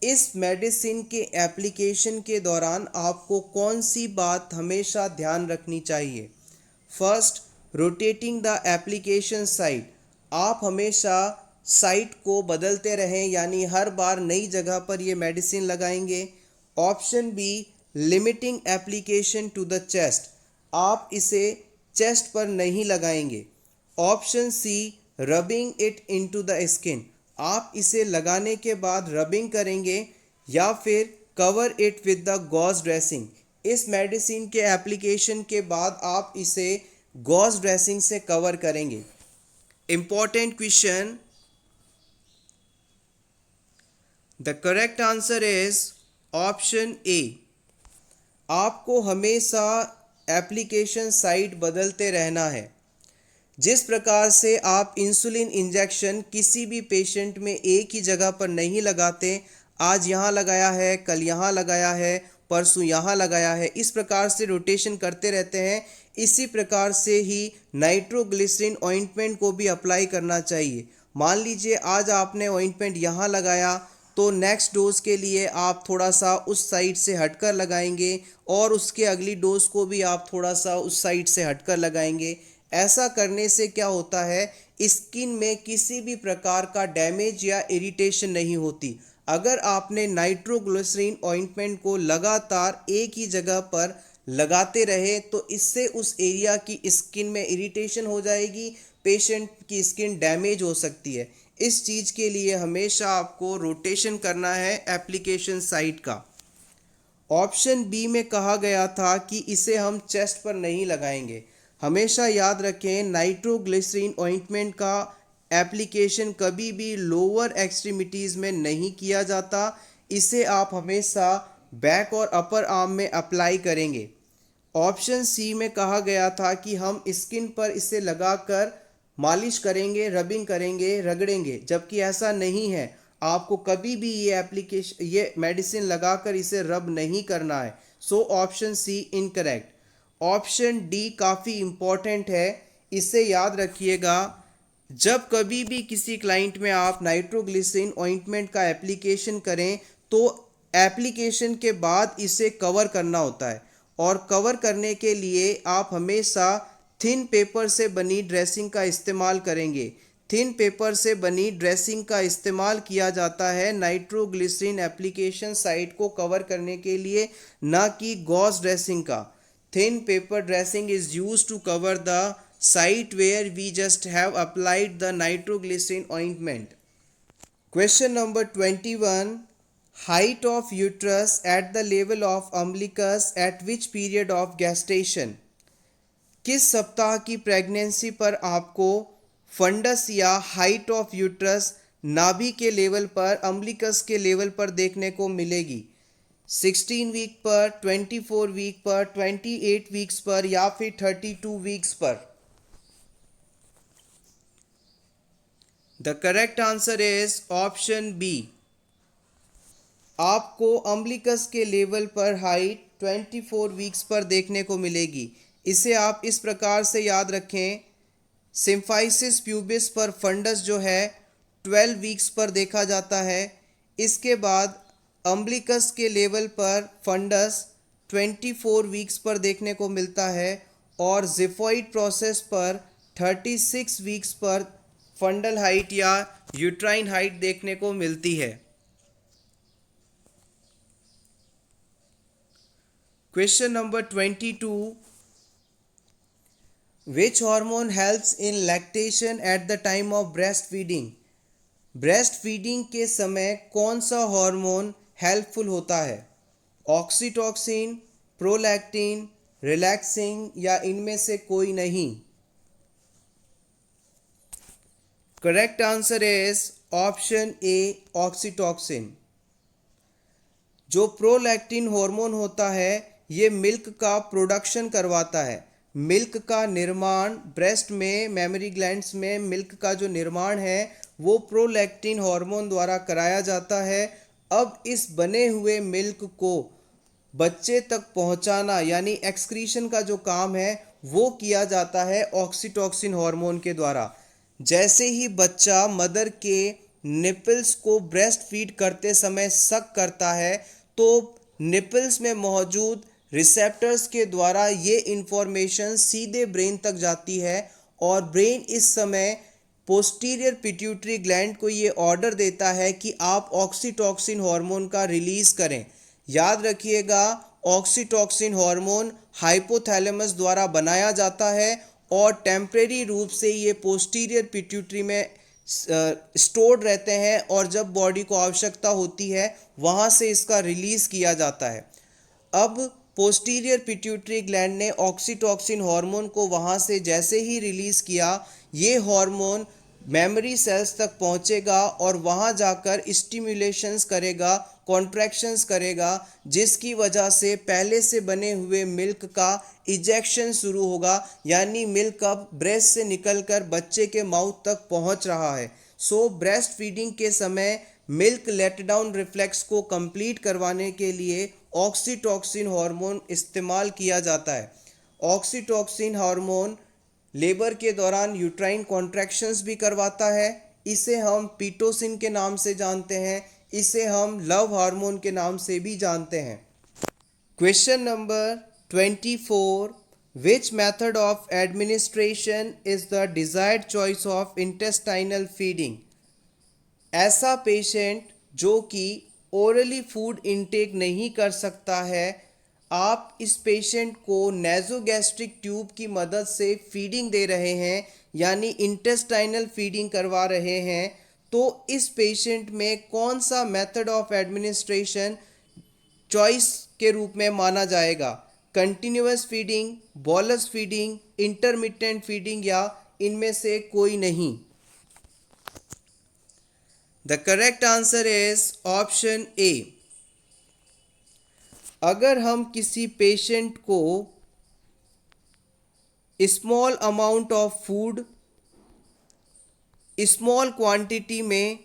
इस मेडिसिन के एप्लीकेशन के दौरान आपको कौन सी बात हमेशा ध्यान रखनी चाहिए? First, rotating the application site. आप हमेशा साइट को बदलते रहें, यानी हर बार नई जगह पर ये मेडिसिन लगाएंगे। Option B, limiting application to the chest. आप इसे चेस्ट पर नहीं लगाएंगे। Option C, rubbing it into the skin. आप इसे लगाने के बाद रबिंग करेंगे। या फिर cover it with the gauze dressing. इस मेडिसिन के एप्लीकेशन के बाद आप इसे गॉज ड्रेसिंग से कवर करेंगे। Important question, the correct answer is option A. आपको हमेशा एप्लीकेशन साइट बदलते रहना है। जिस प्रकार से आप इंसुलिन इंजेक्शन किसी भी पेशेंट में एक ही जगह पर नहीं लगाते, आज यहाँ लगाया है, कल यहाँ लगाया है, परसों यहाँ लगाया है, इस प्रकार से रोटेशन करते रहते हैं। इसी प्रकार से ही नाइट्रोग्लिसरीन ऑइंटमेंट को भी अप्लाई करना चाहिए। मान लीजिए आज आपने ऑइंटमेंट यहाँ लगाया, तो नेक्स्ट डोज के लिए आप थोड़ा सा उस साइड से हटकर लगाएंगे और उसके अगली डोज को भी आप थोड़ा सा उस साइड से हटकर लगाएंगे। ऐसा करने से क्या होता है, स्किन में किसी भी प्रकार का डैमेज या इरिटेशन नहीं होती। अगर आपने नाइट्रोग्लिसरीन ऑइंटमेंट को लगातार एक ही जगह पर लगाते रहे तो इससे उस एरिया की स्किन में इरिटेशन हो जाएगी, पेशेंट की स्किन डैमेज हो सकती है। इस चीज़ के लिए हमेशा आपको रोटेशन करना है एप्लीकेशन साइट का। ऑप्शन बी में कहा गया था कि इसे हम चेस्ट पर नहीं लगाएंगे। हमेशा याद रखें, नाइट्रोग्लिसरीन ऑइंटमेंट का एप्लीकेशन कभी भी लोअर एक्सट्रीमिटीज़ में नहीं किया जाता। इसे आप हमेशा बैक और अपर आर्म में अप्लाई करेंगे। ऑप्शन सी में कहा गया था कि हम स्किन पर इसे लगाकर मालिश करेंगे, रबिंग करेंगे, रगड़ेंगे, जबकि ऐसा नहीं है। आपको कभी भी ये मेडिसिन लगाकर इसे रब नहीं करना है। So option C incorrect. Option D काफ़ी इम्पॉर्टेंट है, इसे याद रखिएगा। जब कभी भी किसी क्लाइंट में आप नाइट्रोग्लिसरीन ऑइंटमेंट का एप्लीकेशन करें तो एप्लीकेशन के बाद इसे कवर करना होता है, और कवर करने के लिए आप हमेशा थिन पेपर से बनी ड्रेसिंग का इस्तेमाल करेंगे। थिन पेपर से बनी ड्रेसिंग का इस्तेमाल किया जाता है नाइट्रोग्लिसरीन एप्लीकेशन साइट को कवर करने के लिए, ना कि गॉज ड्रेसिंग का। Thin paper dressing is used to cover the site where we just have applied the nitroglycerin ointment. Question number 21. Height of uterus at the level of umbilicus at which period of gestation? किस सप्ताह की pregnancy पर आपको funds या height of uterus नाभि के level पर, umbilicus के लेवल पर देखने को मिलेगी? 16 वीक पर, 24 वीक पर, 28 वीक्स पर या फिर 32 वीक्स पर? The correct answer is option B. आपको अम्बिलिकस के लेवल पर हाइट 24 वीक्स पर देखने को मिलेगी। इसे आप इस प्रकार से याद रखें, सिम्फाइसिस प्यूबिस पर फंडस जो है 12 वीक्स पर देखा जाता है। इसके बाद अम्बिलिकस के लेवल पर फंडस 24 वीक्स पर देखने को मिलता है, और जिफॉइड प्रोसेस पर 36 वीक्स पर फंडल हाइट या यूट्राइन हाइट देखने को मिलती है। Question number 22. Which hormone helps in lactation at the time of breastfeeding? Breast के समय कौन सा हार्मोन हेल्पफुल होता है? ऑक्सीटोसिन, प्रोलैक्टिन, रिलैक्सिंग या इनमें से कोई नहीं? Correct answer is option A, oxytocin. जो प्रोलैक्टिन हार्मोन होता है ये मिल्क का प्रोडक्शन करवाता है। मिल्क का निर्माण, ब्रेस्ट में मेमरी ग्लैंड्स में मिल्क का जो निर्माण है वो प्रोलैक्टिन हार्मोन द्वारा कराया जाता है। अब इस बने हुए मिल्क को बच्चे तक पहुंचाना यानी एक्सक्रीशन का जो काम है वो किया जाता है ऑक्सीटोसिन हार्मोन के द्वारा। जैसे ही बच्चा मदर के निपल्स को ब्रेस्ट फीड करते समय सक करता है तो निपल्स में मौजूद रिसेप्टर्स के द्वारा ये इंफॉर्मेशन सीधे ब्रेन तक जाती है और ब्रेन इस समय पोस्टीरियर पिट्यूटरी ग्लैंड को ये ऑर्डर देता है कि आप ऑक्सीटोसिन हार्मोन का रिलीज करें। याद रखिएगा, ऑक्सीटोसिन हार्मोन हाइपोथैलेमस द्वारा बनाया जाता है और टेम्परेरी रूप से ये पोस्टीरियर पिट्यूटरी में स्टोर्ड रहते हैं और जब बॉडी को आवश्यकता होती है वहाँ से इसका रिलीज़ किया जाता है। अब पोस्टीरियर पिट्यूटरी ग्लैंड ने ऑक्सीटोसिन हार्मोन को वहाँ से जैसे ही रिलीज़ किया, ये हार्मोन मेमोरी सेल्स तक पहुँचेगा और वहाँ जाकर स्टिमुलेशंस करेगा, कॉन्ट्रैक्शंस करेगा, जिसकी वजह से पहले से बने हुए मिल्क का इजेक्शन शुरू होगा, यानी मिल्क अब ब्रेस्ट से निकलकर बच्चे के माउथ तक पहुँच रहा है। सो ब्रेस्ट फीडिंग के समय मिल्क लेट डाउन रिफ्लेक्स को कंप्लीट करवाने के लिए ऑक्सीटोसिन हार्मोन इस्तेमाल किया जाता है। ऑक्सीटोसिन हार्मोन लेबर के दौरान यूट्राइन कॉन्ट्रैक्शंस भी करवाता है। इसे हम पीटोसिन के नाम से जानते हैं, इसे हम लव हार्मोन के नाम से भी जानते हैं। Question number 24, which method of administration is the desired choice of intestinal feeding. ऐसा पेशेंट जो कि ओरली फूड इनटेक नहीं कर सकता है, आप इस पेशेंट को नेज़ोगैस्ट्रिक ट्यूब की मदद से फीडिंग दे रहे हैं यानी इंटेस्टाइनल फीडिंग करवा रहे हैं, तो इस पेशेंट में कौन सा मेथड ऑफ एडमिनिस्ट्रेशन चॉइस के रूप में माना जाएगा? Continuous feeding, bolus feeding, intermittent feeding या इनमें से कोई नहीं? The correct answer is option ए। अगर हम किसी पेशेंट को small amount of food small quantity में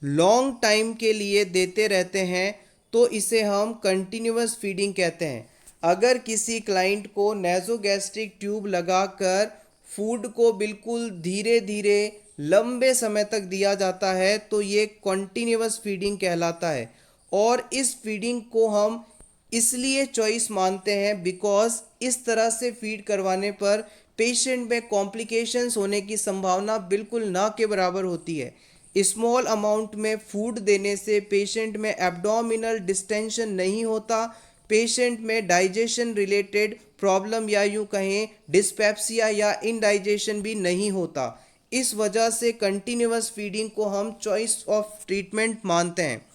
लॉन्ग टाइम के लिए देते रहते हैं तो इसे हम कंटिन्यूअस फीडिंग कहते हैं। अगर किसी क्लाइंट को नेज़ोगैस्ट्रिक ट्यूब लगाकर फूड को बिल्कुल धीरे धीरे लंबे समय तक दिया जाता है तो ये कंटिन्यूअस फीडिंग कहलाता है। और इस फीडिंग को हम इसलिए चॉइस मानते हैं बिकॉज इस तरह से फीड करवाने पर पेशेंट में कॉम्प्लिकेशंस होने की संभावना बिल्कुल ना के बराबर होती है। स्मॉल अमाउंट में फूड देने से पेशेंट में एब्डोमिनल डिस्टेंशन नहीं होता, पेशेंट में डाइजेशन रिलेटेड प्रॉब्लम या यूँ कहें डिस्पेप्सिया या इनडाइजेशन भी नहीं होता। इस वजह से कंटिन्यूअस फीडिंग को हम चॉइस ऑफ ट्रीटमेंट मानते हैं।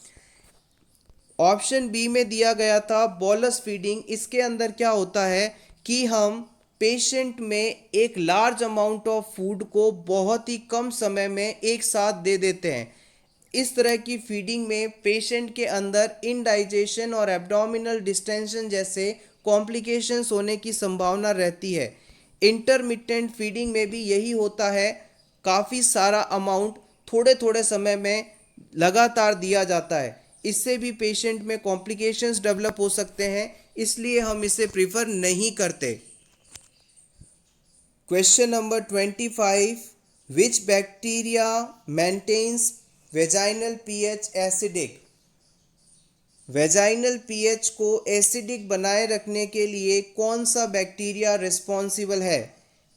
ऑप्शन बी में दिया गया था बॉलस फीडिंग। इसके अंदर क्या होता है कि हम पेशेंट में एक लार्ज अमाउंट ऑफ फूड को बहुत ही कम समय में एक साथ दे देते हैं। इस तरह की फीडिंग में पेशेंट के अंदर इनडाइजेशन और एब्डोमिनल डिस्टेंशन जैसे कॉम्प्लिकेशंस होने की संभावना रहती है। इंटरमिटेंट फीडिंग में भी यही होता है, काफ़ी सारा अमाउंट थोड़े थोड़े समय में लगातार दिया जाता है। इससे भी पेशेंट में कॉम्प्लिकेशंस डेवलप हो सकते हैं, इसलिए हम इसे प्रीफर नहीं करते। Question number 25, which bacteria maintains vaginal pH acidic. Vaginal pH को एसिडिक बनाए रखने के लिए कौन सा बैक्टीरिया रिस्पॉन्सिबल है?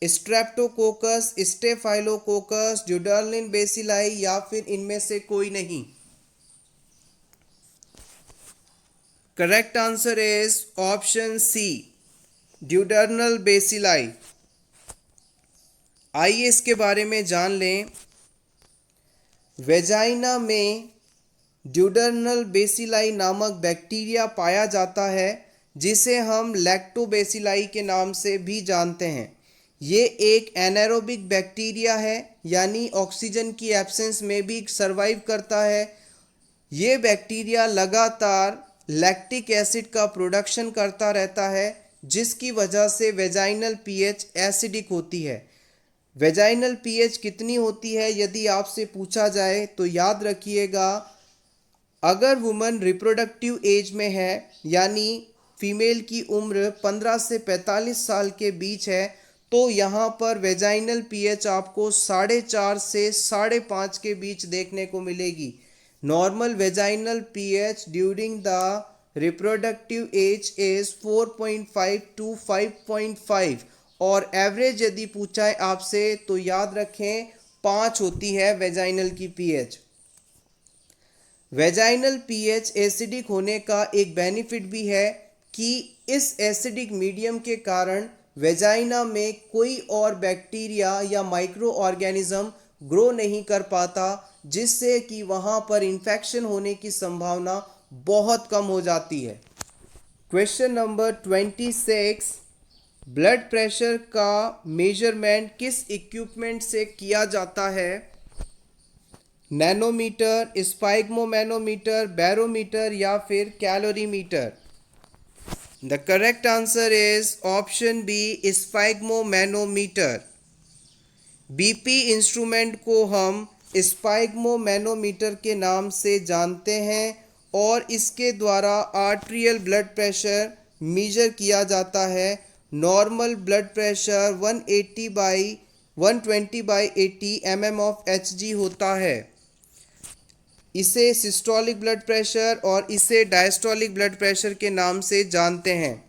स्ट्रेप्टोकोकस, स्टेफाइलोकोकस, ड्यूडेर्नल बेसिलाई या फिर इनमें से कोई नहीं? Correct answer is option C, Doderlein bacilli. आइए इसके बारे में जान लें। वेजाइना में ड्यूडेर्नल बेसिलाई नामक बैक्टीरिया पाया जाता है जिसे हम लैक्टोबेसिलाई के नाम से भी जानते हैं। ये एक एनारोबिक बैक्टीरिया है यानी ऑक्सीजन की एब्सेंस में भी सर्वाइव करता है। ये बैक्टीरिया लगातार लैक्टिक एसिड का प्रोडक्शन करता रहता है जिसकी वजह से वेजाइनल पीएच एसिडिक होती है। वेजाइनल पीएच कितनी होती है यदि आपसे पूछा जाए तो याद रखिएगा, अगर वुमन रिप्रोडक्टिव एज में है यानी फीमेल की उम्र 15 से 45 साल के बीच है तो यहाँ पर वेजाइनल पीएच आपको 4.5 से 5.5 के बीच देखने को मिलेगी। Normal vaginal pH during the reproductive age is 4.5 to 5.5 और एवरेज यदि पूछा है आपसे तो याद रखें 5 होती है वेजाइनल की पीएच। वेजाइनल पीएच एसिडिक होने का एक बेनिफिट भी है कि इस एसिडिक मीडियम के कारण वेजाइना में कोई और बैक्टीरिया या माइक्रो ऑर्गेनिज्म ग्रो नहीं कर पाता, जिससे कि वहाँ पर इन्फेक्शन होने की संभावना बहुत कम हो जाती है। क्वेश्चन नंबर 26, ब्लड प्रेशर का मेजरमेंट किस इक्विपमेंट से किया जाता है? नैनोमीटर, स्पाइगमोमैनोमीटर, बैरोमीटर या फिर calorimeter? The correct answer is option B, sphygmomanometer. BP instrument को हम स्पाइगमोमैनोमीटर के नाम से जानते हैं और इसके द्वारा आर्टेरियल ब्लड प्रेशर मेजर किया जाता है। Normal blood pressure 120/80 mm of Hg होता है। इसे सिस्टोलिक ब्लड प्रेशर और इसे डायस्टोलिक ब्लड प्रेशर के नाम से जानते हैं।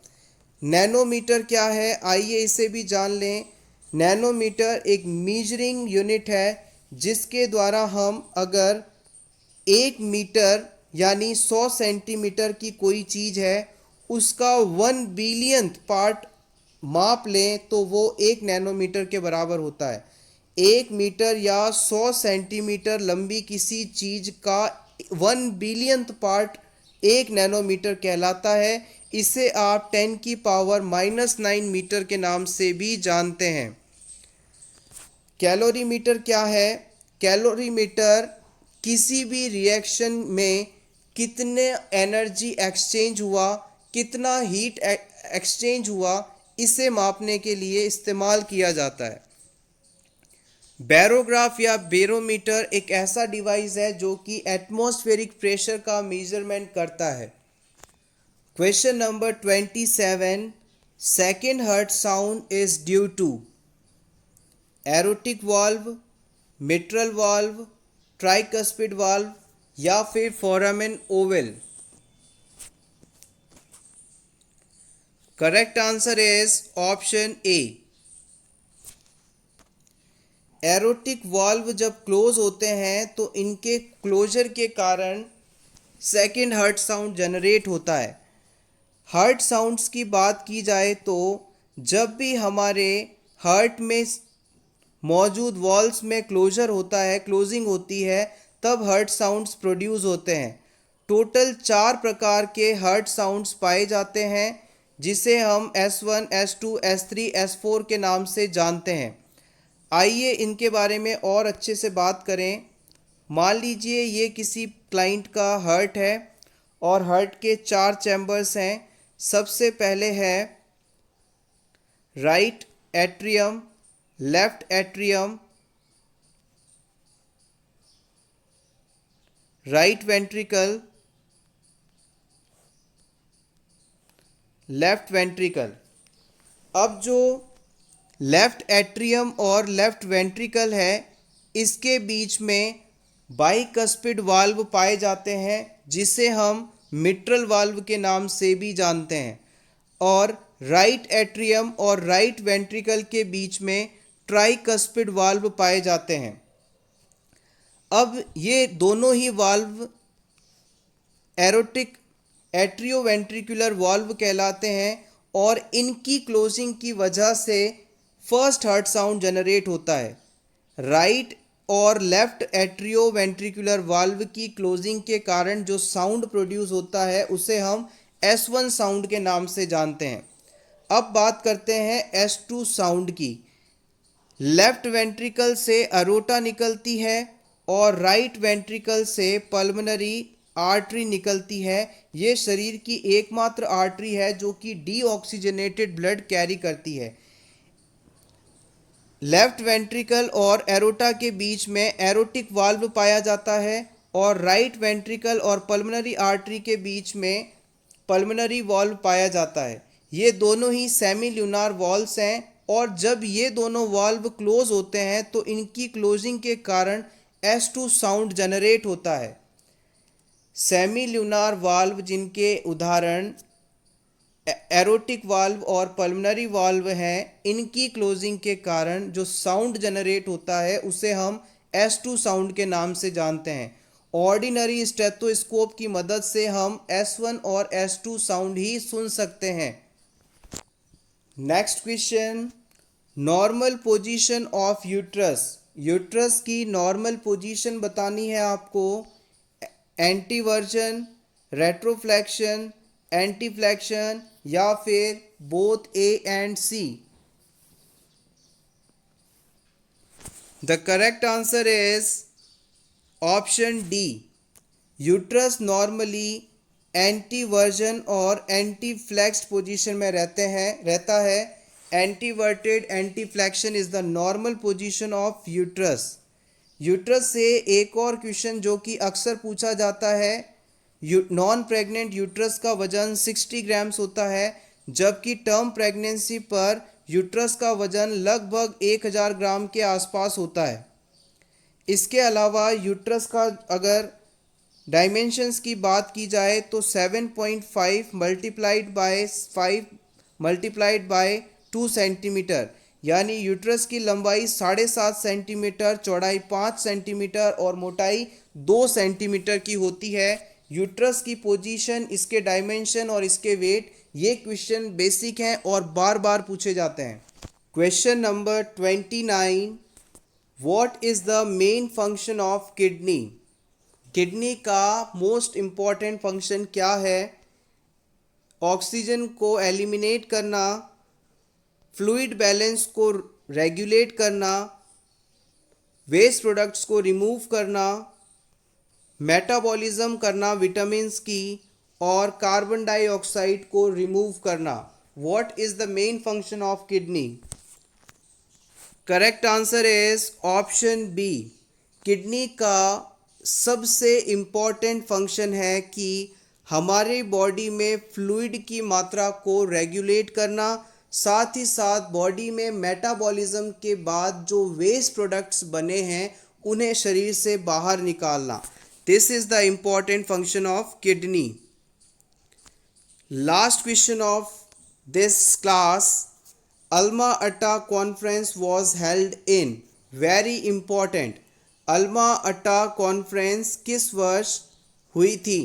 नैनोमीटर क्या है, आइए इसे भी जान लें। नैनोमीटर एक मेजरिंग यूनिट है जिसके द्वारा हम अगर 1 मीटर यानी 100 सेंटीमीटर की कोई चीज़ है उसका 1 बिलियंथ पार्ट माप लें तो वो 1 नैनोमीटर के बराबर होता है। 1 मीटर या 100 सेंटीमीटर लंबी किसी चीज़ का 1 बिलियंथ पार्ट 1 नैनोमीटर कहलाता है। इसे आप 10 की पावर -9 मीटर के नाम से भी जानते हैं। कैलोरीमीटर क्या है? कैलोरीमीटर किसी भी रिएक्शन में कितने एनर्जी एक्सचेंज हुआ, कितना हीट एक्सचेंज हुआ, इसे मापने के लिए इस्तेमाल किया जाता है। बैरोग्राफ या बैरोमीटर एक ऐसा डिवाइस है जो कि एटमॉस्फेरिक प्रेशर का मेजरमेंट करता है। Question number 27, second heart sound is due to aortic valve, mitral valve, tricuspid valve या फिर foramen ovale? Correct answer is option A. Aortic valve जब क्लोज होते हैं तो इनके क्लोजर के कारण सेकेंड हार्ट साउंड जनरेट होता है। हार्ट साउंड्स की बात की जाए तो जब भी हमारे हार्ट में मौजूद वॉल्व्स में क्लोजर होता है, क्लोजिंग होती है, तब हार्ट साउंड्स प्रोड्यूस होते हैं। टोटल 4 प्रकार के हार्ट साउंड्स पाए जाते हैं जिसे हम S1, S2, S3, S4 के नाम से जानते हैं। आइए इनके बारे में और अच्छे से बात करें। मान लीजिए ये किसी क्लाइंट का हार्ट है और हार्ट के 4 चैम्बर्स हैं। सबसे पहले है right atrium, left atrium, right ventricle, left ventricle. अब जो लेफ्ट एट्रियम और लेफ्ट वेंट्रिकल है इसके बीच में बाइकस्पिड वाल्व पाए जाते हैं जिसे हम मिट्रल वाल्व के नाम से भी जानते हैं, और राइट एट्रियम और राइट वेंट्रिकल के बीच में ट्राइकस्पिड वाल्व पाए जाते हैं। अब ये दोनों ही वाल्व एरोटिक एट्रियोवेंट्रिकुलर वाल्व कहलाते हैं और इनकी क्लोजिंग की वजह से फर्स्ट हार्ट साउंड जनरेट होता है। राइट और लेफ्ट एट्रियोवेंट्रिकुलर वाल्व की क्लोजिंग के कारण जो साउंड प्रोड्यूस होता है उसे हम S1 साउंड के नाम से जानते हैं। अब बात करते हैं S2 साउंड की। लेफ्ट वेंट्रिकल से अरोटा निकलती है और राइट वेंट्रिकल से पल्मोनरी आर्टरी निकलती है। ये शरीर की एकमात्र आर्टरी है जो कि डीऑक्सीजनेटेड ब्लड कैरी करती है। लेफ्ट वेंट्रिकल और एरोटा के बीच में एरोटिक वाल्व पाया जाता है और राइट वेंट्रिकल और पल्मोनरी आर्टरी के बीच में पल्मोनरी वाल्व पाया जाता है। ये दोनों ही सेमी ल्यूनार वाल्व्स हैं और जब ये दोनों वाल्व क्लोज होते हैं तो इनकी क्लोजिंग के कारण S2 साउंड जनरेट होता है। सेमी ल्यूनार वाल्व जिनके उदाहरण एरोटिक वाल्व और पल्मोनरी वाल्व हैं, इनकी क्लोजिंग के कारण जो साउंड जनरेट होता है उसे हम S2 साउंड के नाम से जानते हैं। ऑर्डिनरी स्टेथोस्कोप की मदद से हम S1 और S2 साउंड ही सुन सकते हैं। Next question, normal position of uterus. Uterus की नॉर्मल पोजीशन बतानी है आपको। एंटीवर्जन, रेट्रोफ्लेक्शन, एंटीफ्लेक्शन या फिर both A and C। The correct answer is option D. Uterus normally anteversion और एंटीफ्लेक्स्ड पोजीशन में रहता है। Anteverted anteflexion is the normal position of uterus. Uterus से एक और क्वेश्चन जो कि अक्सर पूछा जाता है, नॉन प्रेग्नेंट यूट्रस का वजन 60 ग्राम्स होता है जबकि टर्म प्रेगनेंसी पर यूट्रस का वजन लगभग 1000 ग्राम के आसपास होता है। इसके अलावा यूट्रस का अगर डायमेंशंस की बात की जाए तो 7.5 multiplied by 5 multiplied by 2 centimetre, यानी यूट्रस की लंबाई 7.5 सेंटीमीटर, चौड़ाई 5 सेंटीमीटर और मोटाई 2 सेंटीमीटर की होती है। यूट्रस की पोजीशन, इसके डायमेंशन और इसके वेट, ये क्वेश्चन बेसिक हैं और बार बार पूछे जाते हैं। Question number 29, what is the main function of kidney. Kidney का मोस्ट इम्पॉर्टेंट फंक्शन क्या है? ऑक्सीजन को एलिमिनेट करना, फ्लूइड बैलेंस को रेगुलेट करना, वेस्ट प्रोडक्ट्स को रिमूव करना, मेटाबॉलिज्म करना विटामिन्स की, और कार्बन डाइऑक्साइड को रिमूव करना। What is the main function of kidney? Correct answer is option B. Kidney का सबसे इम्पॉर्टेंट फंक्शन है कि हमारे बॉडी में फ्लूइड की मात्रा को रेगुलेट करना, साथ ही साथ बॉडी में मेटाबॉलिज्म के बाद जो वेस्ट प्रोडक्ट्स बने हैं उन्हें शरीर से बाहर निकालना। This is the important function of kidney. Last question of this class, Alma Ata conference was held in. Very important. Alma Ata conference किस वर्ष हुई थी?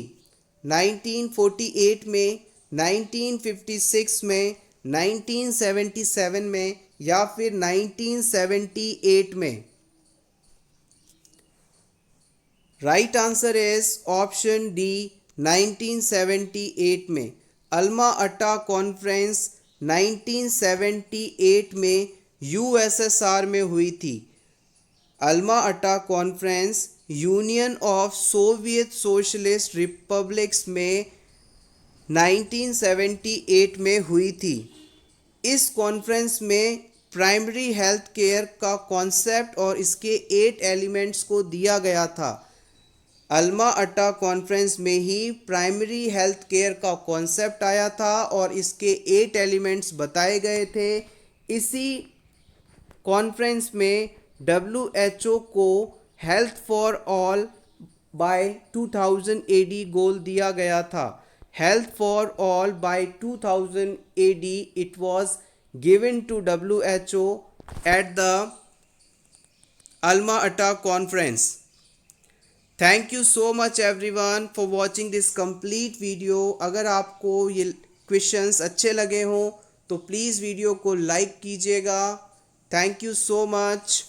1948 में, 1956 में, 1977 में या फिर 1978 में? Right answer is option D, 1978 में। अल्मा अटा कॉन्फ्रेंस 1978 में यूएसएसआर में हुई थी। Alma Ata conference union of Soviet socialist republics में 1978 में हुई थी। इस कॉन्फ्रेंस में प्राइमरी हेल्थ केयर का कॉन्सेप्ट और इसके 8 एलिमेंट्स को दिया गया था। अल्मा अटा कॉन्फ्रेंस में ही प्राइमरी हेल्थ केयर का कॉन्सेप्ट आया था और इसके 8 एलिमेंट्स बताए गए थे। इसी कॉन्फ्रेंस में WHO को health for all by 2000 AD goal दिया गया था। Health for all by 2000 AD it was given to WHO at the Alma Ata conference. Thank you so much everyone for watching this complete video. अगर आपको ये questions अच्छे लगे हों तो प्लीज़ वीडियो को लाइक कीजिएगा। Thank you so much.